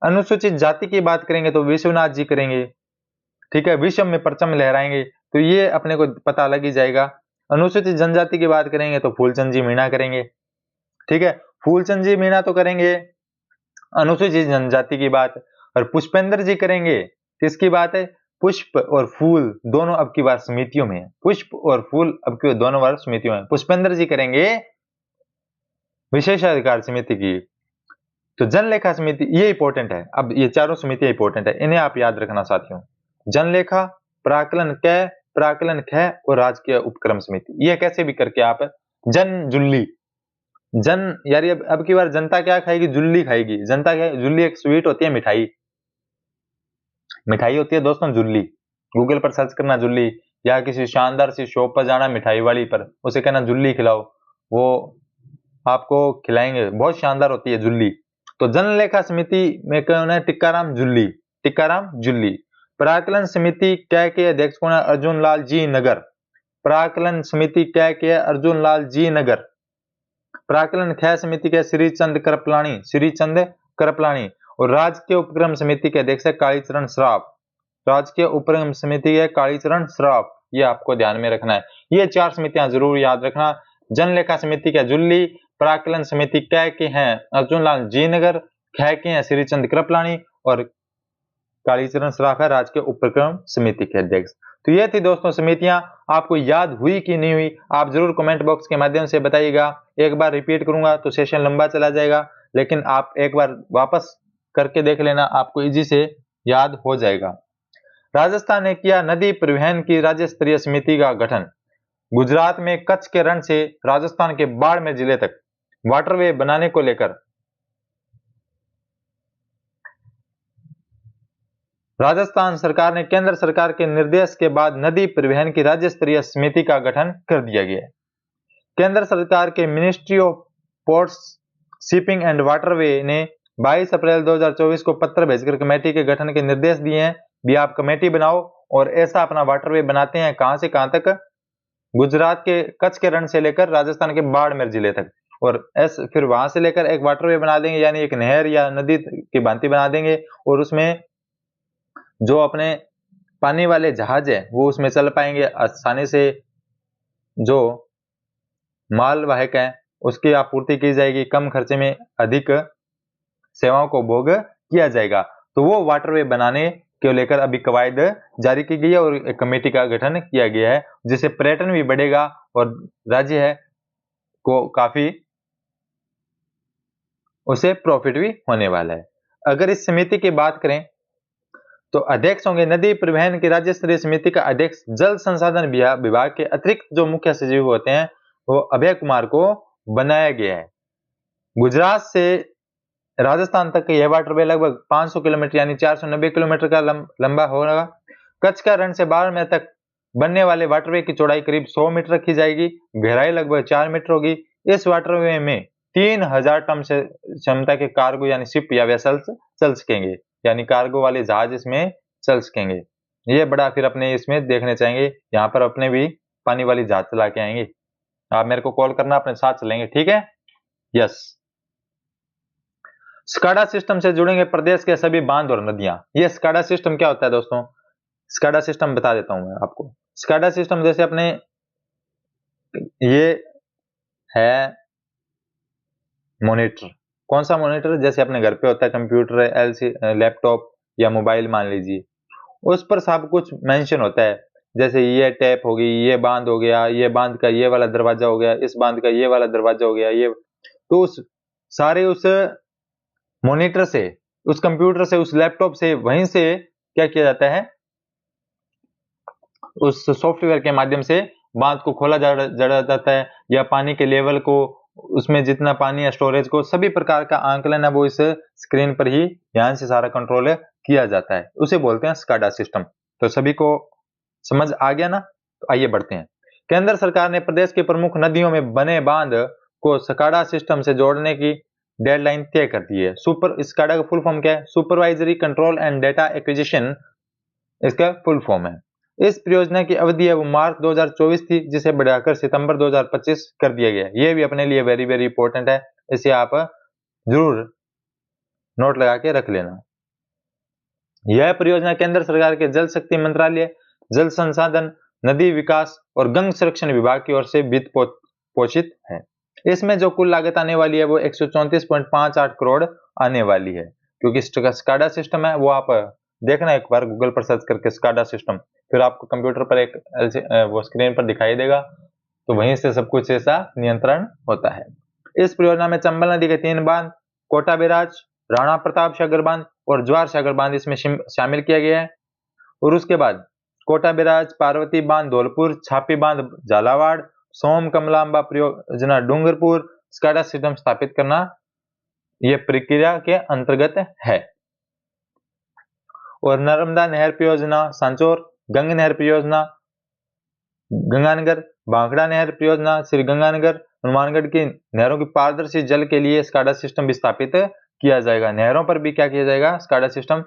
अनुसूचित जाति की बात करेंगे तो विश्वनाथ जी करेंगे, ठीक है। विश्व में परचम लहराएंगे, तो ये अपने को पता लग ही जाएगा। अनुसूचित जनजाति की बात करेंगे तो फूलचंद जी मीणा करेंगे, ठीक है। फूलचंद जी मीणा तो करेंगे अनुसूचित जनजाति की बात, और पुष्पेंद्र जी करेंगे किसकी बात है? पुष्प और फूल दोनों अब की बार समितियों में है, पुष्प और फूल अब की दोनों बार समितियों में। पुष्पेंद्र जी करेंगे विशेषाधिकार समिति की। तो जनलेखा समिति ये इंपॉर्टेंट है, अब ये चारों समितियां इंपॉर्टेंट है, इन्हें आप याद रखना साथियों। जनलेखा, प्राकलन क, प्राकलन ख और राजकीय उपक्रम समिति, ये कैसे भी करके आप जन जुल्ली, जन यार अब की बार जनता क्या खाएगी? जुल्ली खाएगी। जनता क्या? जुल्ली एक स्वीट होती है, मिठाई, मिठाई होती है दोस्तों जुल्ली। गूगल पर सर्च करना जुल्ली, या किसी शानदार सी शॉप पर जाना मिठाई वाली पर, उसे कहना जुल्ली खिलाओ, वो आपको खिलाएंगे, बहुत शानदार होती है जुल्ली। तो जनलेखा समिति में कौन है? टिक्काराम जुल्ली, टिक्काराम जुल्ली। प्राकलन समिति क्या के अध्यक्ष कौन है? अर्जुन लाल जी नगर। प्राकलन समिति क्या के? अर्जुन लाल जी नगर। प्राकलन ख समिति के श्रीचंद करपलानी, श्रीचंद करपलानी। और राजकीय उपक्रम समिति के अध्यक्ष है कालीचरण श्राफ, राजकीय उपक्रम समिति है कालीचरण श्राफ। ये आपको ध्यान में रखना है। ये 4 समितियां जरूर याद रखना। जनलेखा समिति क्या जुल्ली, प्राकलन समिति कै के हैं अर्जुन लाल जी नगर, ख के हैं श्रीचंद कृपलानी और कालीचरण सराफ है राज्य के उपक्रम समिति के अध्यक्ष। तो ये थी दोस्तों समितियां, आपको याद हुई कि नहीं हुई आप जरूर कमेंट बॉक्स के माध्यम से बताइएगा। एक बार रिपीट करूंगा तो सेशन लंबा चला जाएगा, लेकिन आप एक बार वापस करके देख लेना, आपको इजी से याद हो जाएगा। राजस्थान ने किया नदी परिवहन की राज्य स्तरीय समिति का गठन। गुजरात में कच्छ के रण से राजस्थान के बाड़मेर जिले तक वाटरवे बनाने को लेकर राजस्थान सरकार ने केंद्र सरकार के निर्देश के बाद नदी परिवहन की राज्य स्तरीय समिति का गठन कर दिया गया। केंद्र सरकार के ministry of ports, shipping and waterway ने 22 अप्रैल 2024 को पत्र भेजकर कमेटी के गठन के निर्देश दिए हैं भी आप कमेटी बनाओ और ऐसा अपना वाटरवे बनाते हैं कहां से कहां तक, गुजरात के कच्छ के रण से लेकर राजस्थान के बाड़मेर जिले तक, और फिर वहां से लेकर एक वाटरवे बना देंगे, यानी एक नहर या नदी की भांति बना देंगे, और उसमें जो अपने पानी वाले जहाज है वो उसमें चल पाएंगे आसानी से। जो मालवाहक है उसकी आपूर्ति की जाएगी, कम खर्चे में अधिक सेवाओं को भोग किया जाएगा। तो वो वाटरवे बनाने को लेकर अभी कवायद जारी की गई है और एक कमेटी का गठन किया गया है, जिससे पर्यटन भी बढ़ेगा और राज्य है को काफी उसे प्रॉफिट भी होने वाला है। अगर इस समिति की बात करें तो अध्यक्ष होंगे नदी परिवहन की राज्य स्तरीय समिति का अध्यक्ष जल संसाधन विभाग के अतिरिक्त जो मुख्य सचिव होते हैं वो अभय कुमार को बनाया गया है। गुजरात से राजस्थान तक यह वाटरवे लगभग 500 किलोमीटर यानी 490 किलोमीटर का लंबा होगा। कच्छ का रण से बाड़मेर तक बनने वाले वाटरवे की चौड़ाई करीब 100 मीटर रखी जाएगी, गहराई लगभग 4 मीटर होगी। इस वाटरवे में 3000 टन से क्षमता के कार्गो यानी शिप या वेसल्स चल सकेंगे, यानी कार्गो वाले जहाज इसमें चल सकेंगे। ये बड़ा फिर अपने इसमें देखने चाहेंगे, यहाँ पर अपने भी पानी वाली जहाज चला के आएंगे। आप मेरे को कॉल करना, अपने साथ चलेंगे, ठीक है। यस। स्काडा सिस्टम से जुड़ेंगे प्रदेश के सभी बांध और नदियां। ये स्काडा सिस्टम क्या होता है दोस्तों, स्काडा सिस्टम बता देता हूं मैं आपको। स्काडा सिस्टम जैसे अपने ये है मॉनिटर, कौन सा मॉनिटर, जैसे अपने घर पे होता है कंप्यूटर, एलसी, लैपटॉप या मोबाइल मान लीजिए, उस पर सब कुछ मेंशन होता है। जैसे ये टैप होगी, ये बांध हो गया, ये बांध का ये वाला दरवाजा हो गया, इस बांध का ये वाला दरवाजा हो गया, ये तो उस सारे उस मॉनिटर से, उस कंप्यूटर से, उस लैपटॉप से, वहीं से क्या किया जाता है, उस सॉफ्टवेयर के माध्यम से बांध को खोला जाता है, या पानी के लेवल को, उसमें जितना पानी है स्टोरेज को, सभी प्रकार का आंकलन है वो इस स्क्रीन पर ही ध्यान से सारा कंट्रोल किया जाता है, उसे बोलते हैं स्काडा सिस्टम। तो सभी को समझ आ गया ना। तो आइए बढ़ते हैं। केंद्र सरकार ने प्रदेश की प्रमुख नदियों में बने बांध को स्काडा सिस्टम से जोड़ने की डेडलाइन तय कर दी है। स्काडा का फुल फॉर्म क्या है, supervisory control and data acquisition इसका फुल फॉर्म है। इस परियोजना की अवधि है वो मार्च 2024 थी, जिसे बढ़ाकर सितंबर 2025 कर दिया गया। ये भी अपने लिए वेरी वेरी इंपॉर्टेंट है, इसे आप जरूर नोट लगा के रख लेना। यह परियोजना केंद्र सरकार के जल शक्ति मंत्रालय, जल संसाधन, नदी विकास और गंगा संरक्षण विभाग की ओर से वित्त पोषित है। इसमें जो कुल लागत आने वाली है वो 134.58 करोड़ आने वाली है। क्योंकि स्काडा सिस्टम है वो आप देखना एक बार गूगल पर सर्च करके स्काडा सिस्टम, फिर आपको कंप्यूटर पर एक वो स्क्रीन पर दिखाई देगा, तो वहीं से सब कुछ ऐसा नियंत्रण होता है। इस परियोजना में चंबल नदी के 3 बांध, कोटा बैराज, राणा प्रताप सागर बांध और ज्वार सागर बांध इसमें शामिल किया गया है। और उसके बाद कोटा बैराज, पार्वती बांध धौलपुर, छापी बांध झालावाड़, सोम कमलांबा परियोजना डूंगरपुर, स्काडा सिस्टम स्थापित करना यह प्रक्रिया के अंतर्गत है। और नर्मदा नहर परियोजना सांचौर, गंगा नहर परियोजना गंगानगर, भाखड़ा नहर परियोजना श्री गंगानगर, हनुमानगढ़ की नहरों की पारदर्शी जल के लिए स्काडा सिस्टम भी स्थापित किया जाएगा। नहरों पर भी क्या किया जाएगा, स्काडा सिस्टम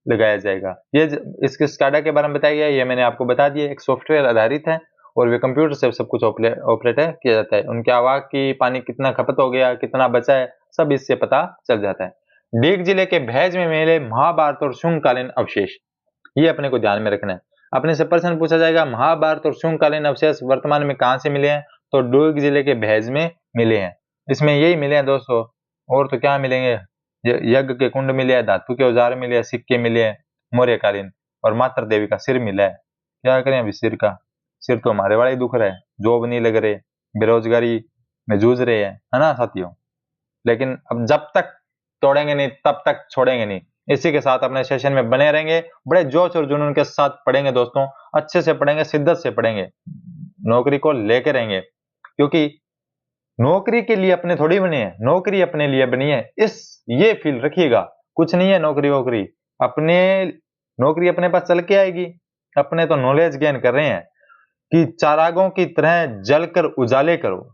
लगाया जाएगा। ये इसके स्काडा के बारे में बताया गया, ये मैंने आपको बता दिया। एक सॉफ्टवेयर आधारित है और वे कंप्यूटर से सब कुछ ऑपरेट किया जाता है। उनके आवाज की पानी कितना खपत हो गया, कितना बचा है, सब इससे पता चल जाता है। डीग जिले के भैज में मिले महाभारत और शुंगकालीन अवशेष, ये अपने को ध्यान में रखना है। अपने से प्रश्न पूछा जाएगा महाभारत और शुंगकालीन अवशेष वर्तमान में कहाँ से मिले हैं, तो दुर्ग जिले के भेज में मिले हैं। इसमें यही मिले हैं दोस्तों, और तो क्या मिलेंगे, यज्ञ के कुंड मिले हैं, धातु के औजार मिले हैं, सिक्के मिले हैं मौर्यकालीन, और माता देवी का सिर मिला है। क्या करें अभी सिर तो हमारे वाले ही दुख रहे, जॉब नहीं लग रहे, बेरोजगारी में जूझ रहे हैं, है ना साथियों। लेकिन अब जब तक तोड़ेंगे नहीं तब तक छोड़ेंगे नहीं। इसी के साथ अपने सेशन में बने रहेंगे, बड़े जोश और जुनून के साथ पढ़ेंगे दोस्तों, अच्छे से पढ़ेंगे, शिद्दत से पढ़ेंगे, नौकरी को लेके रहेंगे, क्योंकि नौकरी के लिए अपने थोड़ी बने हैं, नौकरी अपने लिए बनी है। ये फील रखिएगा, कुछ नहीं है नौकरी वोकरी, अपने नौकरी अपने पास चल के आएगी। अपने तो नॉलेज गेन कर रहे हैं कि चिरागों की तरह जलकर उजाले करो,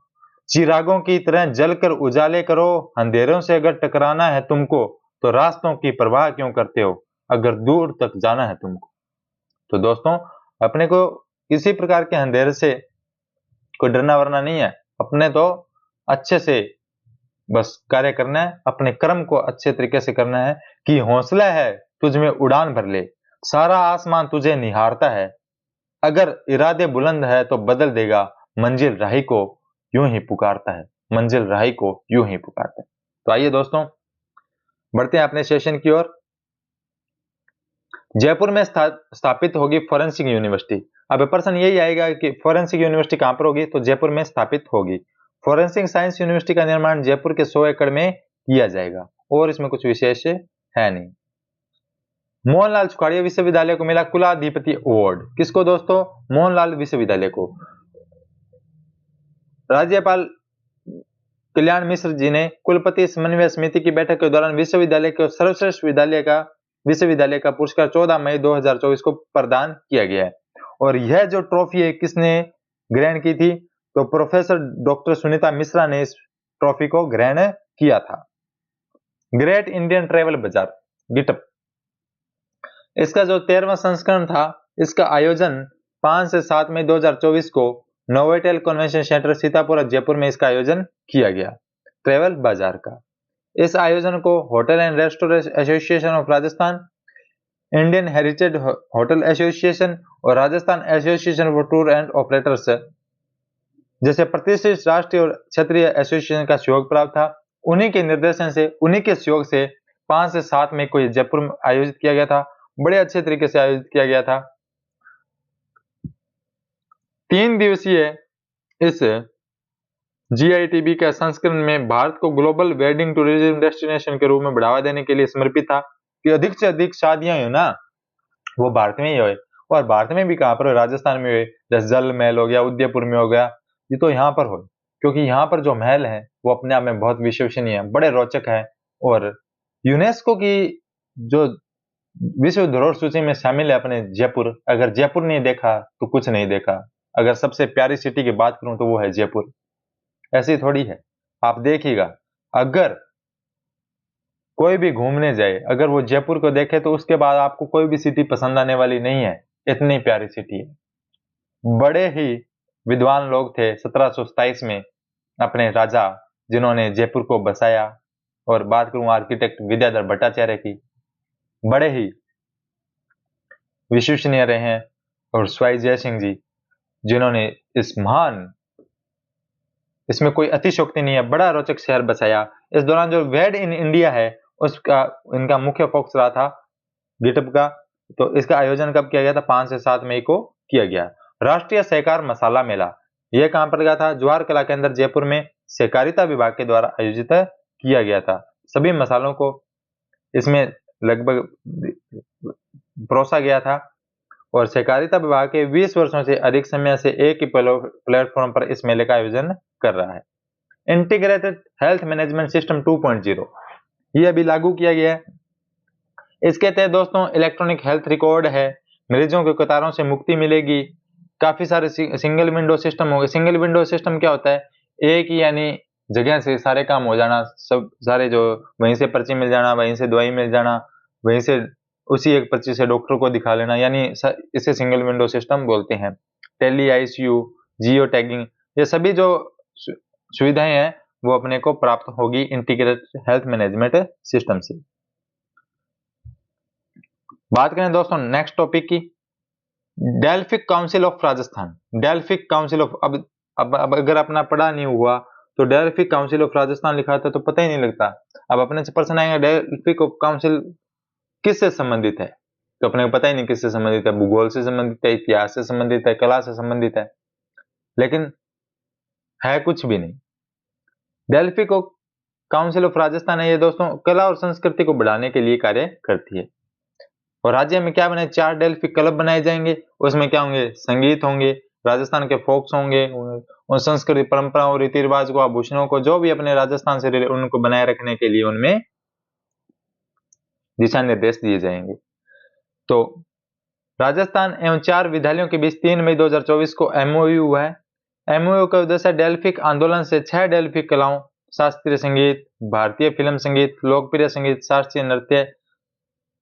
चिरागों की तरह जलकर उजाले करो, अंधेरों से अगर टकराना है तुमको तो रास्तों की परवाह क्यों करते हो, अगर दूर तक जाना है तुमको। तो दोस्तों अपने को किसी प्रकार के अंधेरे से कोई डरना वरना नहीं है, अपने तो अच्छे से बस कार्य करना है, अपने कर्म को अच्छे तरीके से करना है कि हौसला है तुझ में उड़ान भर ले, सारा आसमान तुझे निहारता है, अगर इरादे बुलंद है तो बदल देगा, मंजिल राही को यूं ही पुकारता है, मंजिल राही को यूं ही पुकारता है। तो आइए दोस्तों बढ़ते हैं अपने सेशन की ओर। जयपुर में स्थापित होगी फोरेंसिक यूनिवर्सिटी। अब प्रश्न यही आएगा कि फोरेंसिक यूनिवर्सिटी कहां पर होगी, तो जयपुर में स्थापित होगी। फोरेंसिक साइंस यूनिवर्सिटी का निर्माण जयपुर के 100 एकड़ में किया जाएगा, और इसमें कुछ विशेष है नहीं। मोहनलाल सुखाड़िया विश्वविद्यालय को मिला कुलाधिपति अवार्ड, किसको दोस्तों, मोहनलाल विश्वविद्यालय को। राज्यपाल कल्याण मिश्र जी ने कुलपति समन्वय समिति की बैठक के दौरान विश्वविद्यालय को सर्वश्रेष्ठ विश्वविद्यालय का पुरस्कार 14 मई 2024 को प्रदान किया गया है। और यह जो ट्रॉफी है किसने ग्रहण की थी, तो प्रोफेसर डॉक्टर सुनीता मिश्रा ने इस ट्रॉफी को ग्रहण किया था। ग्रेट इंडियन ट्रेवल बाजार गिटअप, इसका जो 13वां संस्करण था, इसका आयोजन 5 से 7 मई 2024 को नोवेटेल कन्वेंशन सेंटर सीतापुर जयपुर में इसका आयोजन किया गया, ट्रेवल बाजार का। इस आयोजन को hotel and restaurant association of Rajasthan, Indian heritage hotel association और Rajasthan association for tour and operators जैसे प्रतिष्ठित राष्ट्रीय और क्षेत्रीय एसोसिएशन का सहयोग प्राप्त था। उन्हीं के निर्देशन से, उन्हीं के सहयोग से 5 से 7 मई को जयपुर में आयोजित किया गया था, बड़े अच्छे तरीके से आयोजित किया गया था। 3 दिवसीय इस GITB के संस्करण में भारत को ग्लोबल वेडिंग टूरिज्म डेस्टिनेशन के रूप में बढ़ावा देने के लिए समर्पित था कि अधिक से अधिक शादियां हो ना वो भारत में ही हो, और भारत में भी कहां पर, राजस्थान में, जैसे जल महल हो गया, उदयपुर में हो गया, ये तो यहाँ पर हो, क्योंकि यहाँ पर जो महल है वो अपने आप में बहुत विश्वसनीय है, बड़े रोचक है, और यूनेस्को की जो विश्व धरोहर सूची में शामिल है अपने जयपुर। अगर जयपुर नहीं देखा तो कुछ नहीं देखा। अगर सबसे प्यारी सिटी की बात करूं तो वो है जयपुर। ऐसी थोड़ी है, आप देखिएगा, अगर कोई भी घूमने जाए, अगर वो जयपुर को देखे तो उसके बाद आपको कोई भी सिटी पसंद आने वाली नहीं है, इतनी प्यारी सिटी है। बड़े ही विद्वान लोग थे 1727 में अपने राजा, जिन्होंने जयपुर को बसाया, और बात करूं आर्किटेक्ट विद्याधर भट्टाचार्य की, बड़े ही विश्वसनीय रहे हैं, और स्वाई जय सिंह जी, जिन्होंने इस महान, इसमें कोई अतिशोक्ति नहीं है, बड़ा रोचक शहर बसाया। इस दौरान जो वेड इन इंडिया है उसका इनका मुख्य फोकस रहा था गिटअप का। तो इसका आयोजन कब किया गया था, 5 से 7 मई को किया गया। राष्ट्रीय सहकार मसाला मेला, यह कहां पर लगा था, जवाहर कला केंद्र जयपुर में सहकारिता विभाग के द्वारा आयोजित किया गया था। सभी मसालों को इसमें लगभग परोसा गया था, और सहकारिता विभाग के 20 वर्षों से अधिक समय से एक ही प्लेटफॉर्म पर इस मेले का आयोजन कर रहा है। इंटीग्रेटेड हेल्थ मैनेजमेंट सिस्टम 2.0 ये अभी लागू किया गया है। इसके तहत दोस्तों इलेक्ट्रॉनिक हेल्थ रिकॉर्ड है, मरीजों के कतारों से मुक्ति मिलेगी, काफी सारे सिंगल विंडो सिस्टम हो गए। सिंगल विंडो सिस्टम क्या होता है, एक ही यानी जगह से सारे काम हो जाना, सब सारे जो वहीं से पर्ची मिल जाना, वहीं से दवाई मिल जाना, वहीं से उसी एक पर्ची से डॉक्टर को दिखा लेना, यानी इसे सिंगल विंडो सिस्टम बोलते हैं। टेली ICU, जियो टैगिंग, ये सभी जो सुविधाएं हैं वो अपने को प्राप्त होगी इंटीग्रेटेड हेल्थ मैनेजमेंट सिस्टम से। बात करें दोस्तों नेक्स्ट टॉपिक की, Delphic council of Rajasthan, Delphic council of, अब अगर अपना पढ़ा नहीं हुआ तो डेल्फिक काउंसिल ऑफ राजस्थान लिखा था तो पता ही नहीं लगता। अब अपने से प्रश्न आएगा डेल्फिक काउंसिल किससे संबंधित है, तो अपने को पता ही नहीं किससे संबंधित है, भूगोल से संबंधित है, इतिहास से संबंधित है, कला से संबंधित है, लेकिन है कुछ भी नहीं। डेल्फी को काउंसिल ऑफ राजस्थान है ये दोस्तों, कला और संस्कृति को बढ़ाने के लिए कार्य करती है। और राज्य में क्या बने, 4 डेल्फी क्लब बनाए जाएंगे। उसमें क्या होंगे, संगीत होंगे, राजस्थान के फोक्स होंगे, उन संस्कृति परंपराओं रीति रिवाज को आभूषणों को जो भी अपने राजस्थान से रिलेटेड उनको बनाए रखने के लिए उनमें दिशा निर्देश दिए जाएंगे। तो राजस्थान एवं 4 विद्यालयों के बीच 3 मई 2024 को एमओयू हुआ है। एमओयू का उद्देश्य डेल्फिक आंदोलन से 6 डेल्फिक कलाओं, शास्त्रीय संगीत, भारतीय फिल्म संगीत, लोकप्रिय संगीत, शास्त्रीय नृत्य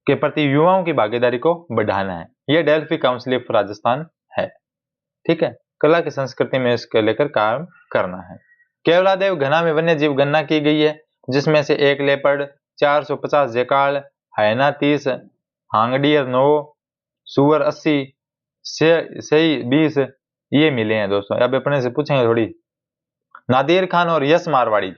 के प्रति युवाओं की भागीदारी को बढ़ाना है। यह डेल्फी काउंसिल ऑफ राजस्थान है। ठीक है, कला की संस्कृति में इसके लेकर काम करना है। केवलादेव घना में वन्य जीव गणना की गई है, जिसमें से 1 लेपर्ड, 450 जेकाल, हायना 30, हांगडियर 9, सुअर 80, सही 20 ये मिले हैं दोस्तों। अब अपने से पूछेंगे थोड़ी, नादिर खान और यश मारवाड़ी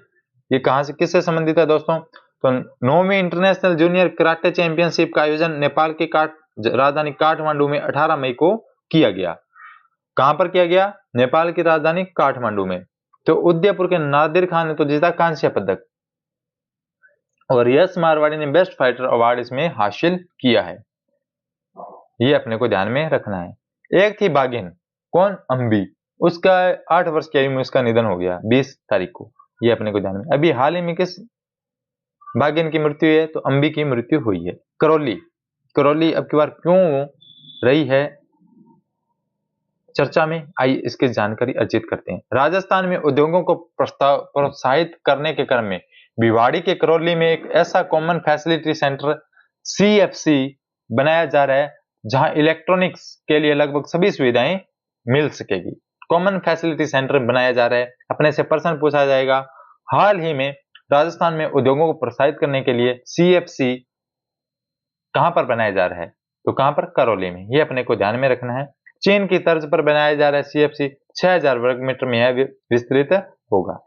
ये कहां से किससे संबंधित है दोस्तों, तो 9वीं इंटरनेशनल जूनियर कराटे चैंपियनशिप का आयोजन नेपाल की राजधानी काठमांडू में 18 मई को किया गया। कहां पर किया गया, नेपाल की राजधानी काठमांडू में। तो उदयपुर के नादिर खान ने तो जीता कांस्य पदक और यश मारवाड़ी ने बेस्ट फाइटर अवार्ड इसमें हासिल किया है। ये अपने को ध्यान में रखना है। एक थी बाघिन, कौन, अंबी, उसका 8 वर्ष की आयु में उसका निधन हो गया 20 तारीख को। ये अपने को ध्यान में। अभी हाल ही में किस बाघिन की मृत्यु है, तो अंबी की मृत्यु हुई है। करौली, करौली अब की बार क्यों रही है चर्चा में, आइए इसकी जानकारी अर्जित करते हैं। राजस्थान में उद्योगों को प्रोत्साहित करने के क्रम में भिवाड़ी के करौली में एक ऐसा कॉमन फैसिलिटी सेंटर CFC बनाया जा रहा है, जहां इलेक्ट्रॉनिक्स के लिए लगभग सभी सुविधाएं मिल सकेगी। कॉमन फैसिलिटी सेंटर बनाया जा रहा है। अपने से प्रश्न पूछा जाएगा, हाल ही में राजस्थान में उद्योगों को प्रोत्साहित करने के लिए CFC कहां पर बनाया जा रहा है, तो कहां पर, करौली में। ये अपने को ध्यान में रखना है। चीन की तर्ज पर बनाया जा रहा है CFC, 6000 वर्ग मीटर में यह विस्तृत होगा।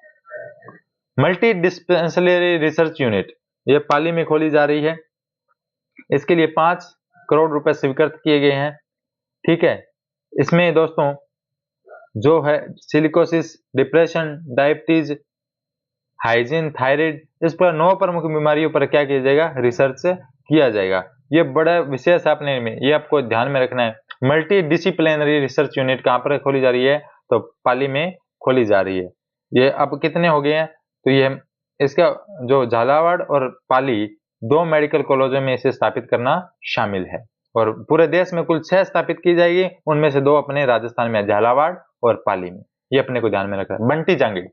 मल्टी डिस्पेंसरी रिसर्च यूनिट ये पाली में खोली जा रही है। इसके लिए 5 करोड़ रुपए स्वीकृत किए गए हैं। ठीक है, इसमें दोस्तों जो है silicosis, depression, diabetes, hygiene, thyroid, इस पर 9 प्रमुख बीमारियों पर क्या किया जाएगा, रिसर्च किया जाएगा। ये बड़ा विशेष है अपने में, ये आपको ध्यान में रखना है। मल्टी डिसिप्लिनरी रिसर्च यूनिट कहां पर खोली जा रही है, तो पाली में खोली जा रही है। ये अब कितने हो गए हैं, तो ये इसका जो झालावाड़ और पाली 2 मेडिकल कॉलेजों में इसे स्थापित करना शामिल है। और पूरे देश में कुल 6 स्थापित की जाएगी, उनमें से 2 अपने राजस्थान में, झालावाड़ और पाली में। ये अपने को ध्यान में रखना है। बंटी जांगिड़,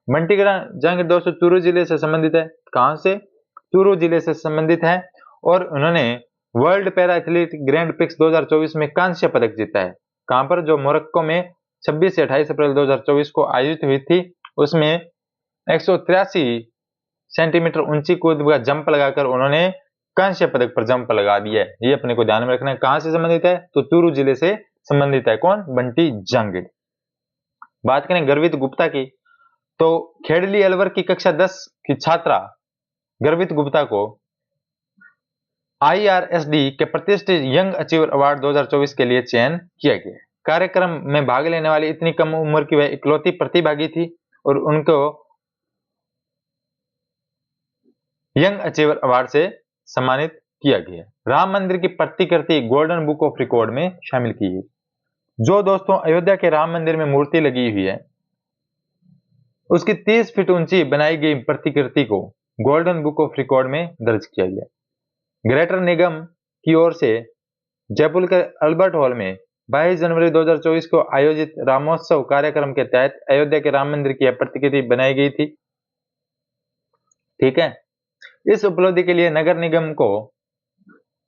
बंटी जांगिड़ दोस्तों चूरू जिले से संबंधित है। कहां से, चूरू जिले से संबंधित है। और उन्होंने world para athlete grand prix 2024 में कांस्य पदक जीता है। कहां पर, जो मोरक्को में 26 से 28 अप्रैल 2024 को आयोजित हुई थी। उसमें 183 सेंटीमीटर ऊंची कूद का जंप लगाकर उन्होंने कांस्य पदक पर जंप लगा दिया है। ये अपने को ध्यान में रखना है। कहां से संबंधित है, तो चूरू जिले से संबंधित है। कौन, बंटी जांगिड़। बात करें गर्वित गुप्ता की, तो खेड़ली अलवर की कक्षा 10 की छात्रा गर्वित गुप्ता को IRSD के प्रतिष्ठित यंग अचीवर अवार्ड 2024 के लिए चयन किया गया। कार्यक्रम में भाग लेने वाली इतनी कम उम्र की वह इकलौती प्रतिभागी थी और उनको यंग अचीवर अवार्ड से सम्मानित किया गया। राम मंदिर की प्रतिकृति गोल्डन बुक ऑफ रिकॉर्ड में शामिल की गई। जो दोस्तों अयोध्या के राम मंदिर में मूर्ति लगी हुई है, उसकी 30 फीट ऊंची बनाई गई प्रतिकृति को गोल्डन बुक ऑफ रिकॉर्ड में दर्ज किया गया। ग्रेटर निगम की ओर से जयपुर के अल्बर्ट हॉल में 22 जनवरी 2024 को आयोजित रामोत्सव कार्यक्रम के तहत अयोध्या के राम मंदिर की प्रतिकृति बनाई गई थी। ठीक है, इस उपलब्धि के लिए नगर निगम को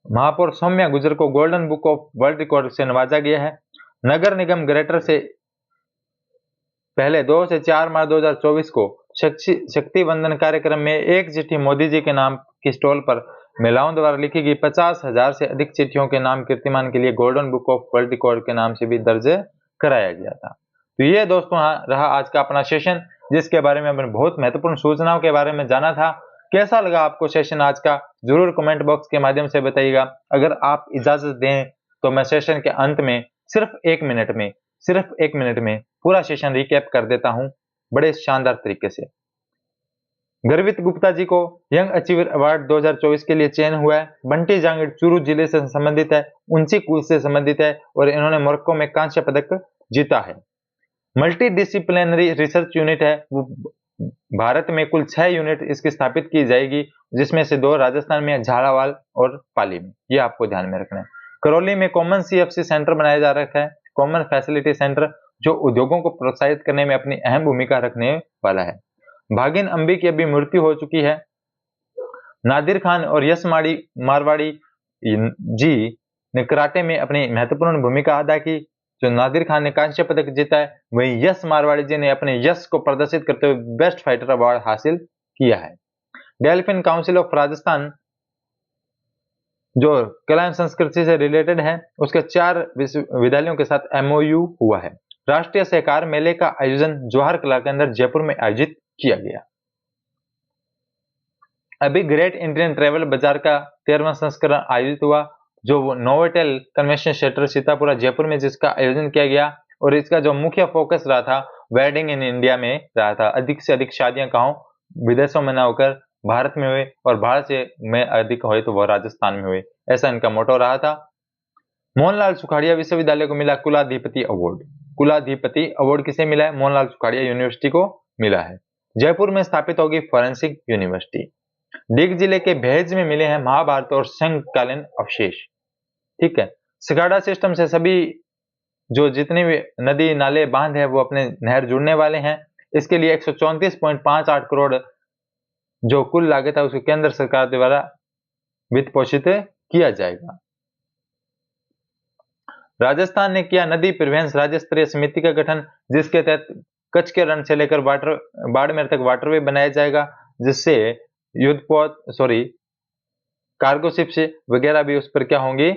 महापौर सौम्या गुजर को golden book of world record से नवाजा गया है। नगर निगम ग्रेटर से पहले 2 से 4 मार्च 2024 को शक्ति वंदन कार्यक्रम में एक चिट्ठी मोदी जी के नाम की स्टॉल पर महिलाओं द्वारा लिखी गई 50,000 से अधिक चिट्ठियों के नाम कीर्तिमान के लिए golden book of world record के नाम से भी दर्ज कराया गया था। तो ये दोस्तों रहा आज का अपना सेशन, जिसके बारे में हमने बहुत महत्वपूर्ण सूचनाओं के बारे में जाना था। कैसा लगा आपको सेशन आज का, जरूर कमेंट बॉक्स के माध्यम से बताइएगा। अगर आप इजाजत दें तो मैं सेशन के अंत में सिर्फ एक मिनट में पूरा सेशन रिकैप कर देता हूं बड़े शानदार तरीके से। गर्वित गुप्ता जी को यंग अचीवर अवार्ड 2024 के लिए चयन हुआ है। बंटी जांगिड़ चूरू जिले से संबंधित है, ऊंची कूद से संबंधित है और इन्होंने मोरक्को में कांस्य पदक जीता है। मल्टी डिसिप्लिनरी रिसर्च यूनिट है, वो भारत में कुल 6 यूनिट इसकी स्थापित की जाएगी, जिसमें से 2 राजस्थान में, झालावाड़ और पाली में। ये आपको ध्यान में रखना है। करौली में कॉमन CFC सेंटर बनाया जा रखा है, कॉमन फैसिलिटी सेंटर, जो उद्योगों को प्रोत्साहित करने में अपनी अहम भूमिका रखने वाला है। भागिन अंबी की अभी मृत्यु हो चुकी है। नादिर खान और यश मारवाड़ी जी ने कराटे में अपनी महत्वपूर्ण भूमिका अदा की। जो नादिर खान ने कांस्य पदक जीता है, वहीं यश मारवाड़ी जी ने अपने यश को प्रदर्शित करते हुए बेस्ट फाइटर अवार्ड हासिल किया है। डेल्फिन काउंसिल ऑफ राजस्थान, जो कला एवं संस्कृति से रिलेटेड है, उसके 4 विश्वविद्यालयों के साथ MOU हुआ है। राष्ट्रीय सहकार मेले का आयोजन जवाहर कला केंद्र जयपुर में आयोजित किया गया। अभी ग्रेट इंडियन ट्रेवल बाजार का 13वां संस्करण आयोजित हुआ, जो Novotel convention centre Sitapura Jaipur में, जिसका आयोजन किया गया। और इसका जो मुख्य फोकस रहा था वेडिंग इन इंडिया में रहा था। अधिक से अधिक शादियां कहाँ, विदेशों में ना होकर भारत में हुए, और भारत से में अधिक हुए तो वह राजस्थान में हुए, ऐसा इनका मोटो रहा था। मोहनलाल सुखाड़िया विश्वविद्यालय को मिला कुलाधिपति अवार्ड। कुलाधिपति अवार्ड किसे मिला है? मोहनलाल सुखाड़िया यूनिवर्सिटी को मिला है। जयपुर में स्थापित होगी फॉरेंसिक यूनिवर्सिटी। डिग जिले के भेज में मिले हैं महाभारत और संघकालीन अवशेष। ठीक है। सिकाडा सिस्टम से सभी जो जितने भी नदी नाले बांध है वो अपने नहर जुड़ने वाले हैं। इसके लिए 134.58 करोड़ जो कुल लागत है उसको केंद्र सरकार द्वारा वित्त पोषित किया जाएगा। राजस्थान ने किया नदी परिवहन राज्य स्तरीय समिति का गठन, जिसके तहत कच्छ के रण से लेकर बाड़मेर तक वाटरवे बनाया जाएगा, जिससे कार्गो शिप्स वगैरह भी उस पर क्या होंगी,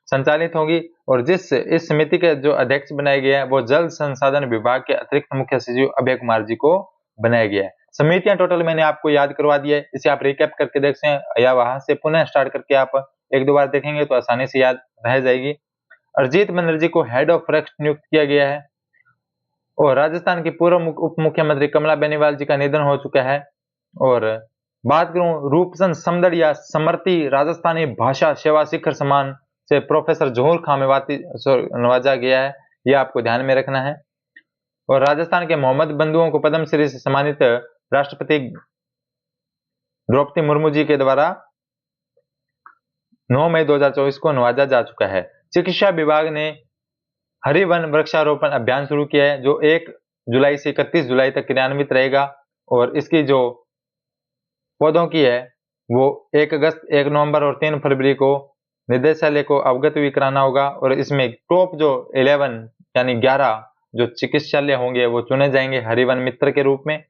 संचालित होगी। और इस समिति के जो अध्यक्ष बनाए गए हैं वो जल संसाधन विभाग के अतिरिक्त मुख्य सचिव अभय कुमार जी को बनाया गया है। समितियां टोटल मैंने आपको याद करवा दिया है, इसे आप रिकैप करके देख सकते हैं या वहां से पुनः स्टार्ट करके आप 1-2 बार देखेंगे तो आसानी से याद रह जाएगी। अरिजीत बनर्जी को हेड ऑफ फॉरेस्ट नियुक्त किया गया है। और राजस्थान की पूर्व उप मुख्यमंत्री कमला बेनीवाल जी का निधन हो चुका है। और बात करूं रूपचंद समदड़िया समर्थी राजस्थानी भाषा सेवा शिखर सम्मान से प्रोफेसर जोहर खां मेवाती नवाजा गया है, यह आपको ध्यान में रखना है। और राजस्थान के मोहम्मद बंधुओं को पद्मश्री से सम्मानित राष्ट्रपति द्रौपदी मुर्मू जी के द्वारा 9 मई 2024 को नवाजा जा चुका है। चिकित्सा विभाग ने हरि वन वृक्षारोपण अभियान शुरू किया है, जो 1 जुलाई से 31 जुलाई तक क्रियान्वित रहेगा। और इसकी जो पौधों की है वो 1 अगस्त, 1 नवंबर और 3 फरवरी को निदेशालय को अवगत भी कराना होगा। और इसमें टॉप जो 11 यानी 11 जो चिकित्सालय होंगे वो चुने जाएंगे हरिवन मित्र के रूप में।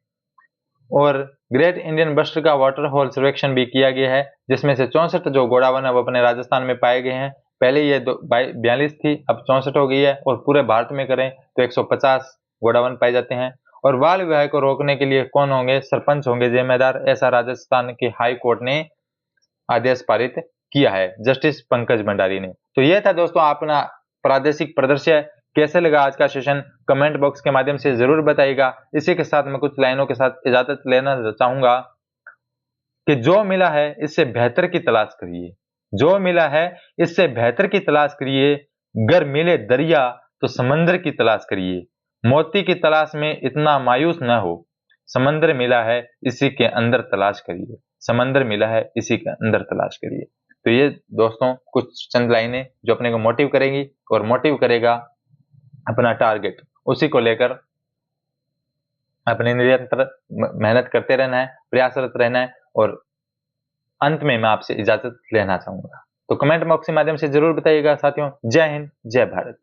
और ग्रेट इंडियन बस्टर का वाटर होल सर्वेक्षण भी किया गया है, जिसमें से 64 जो गोडावन अब अपने राजस्थान में पाए गए हैं। पहले ये 42 थी, अब 64 हो गई है। और पूरे भारत में करें तो 150 गोडावन पाए जाते हैं। और बाल विवाह को रोकने के लिए कौन होंगे? सरपंच होंगे जिम्मेदार, ऐसा राजस्थान की हाई कोर्ट ने आदेश पारित किया है, जस्टिस पंकज भंडारी ने। तो यह था दोस्तों अपना प्रादेशिक परिदृश्य। कैसे लगा आज का सेशन कमेंट बॉक्स के माध्यम से जरूर बताइएगा। इसी के साथ मैं कुछ लाइनों के साथ इजाजत लेना चाहूंगा कि जो मिला है इससे बेहतर की तलाश करिए, जो मिला है इससे बेहतर की तलाश करिए। गर मिले दरिया तो समंदर की तलाश करिए, मोती की तलाश में इतना मायूस न हो। समंदर मिला है इसी के अंदर तलाश करिए, समंदर मिला है इसी के अंदर तलाश करिए। तो ये दोस्तों कुछ चंद लाइनें जो अपने को मोटिव करेंगी और मोटिव करेगा अपना टारगेट, उसी को लेकर अपने निरंतर मेहनत करते रहना है, प्रयासरत रहना है। और अंत में मैं आपसे इजाजत लेना चाहूंगा। तो कमेंट बॉक्स के माध्यम से जरूर बताइएगा साथियों। जय हिंद, जय भारत।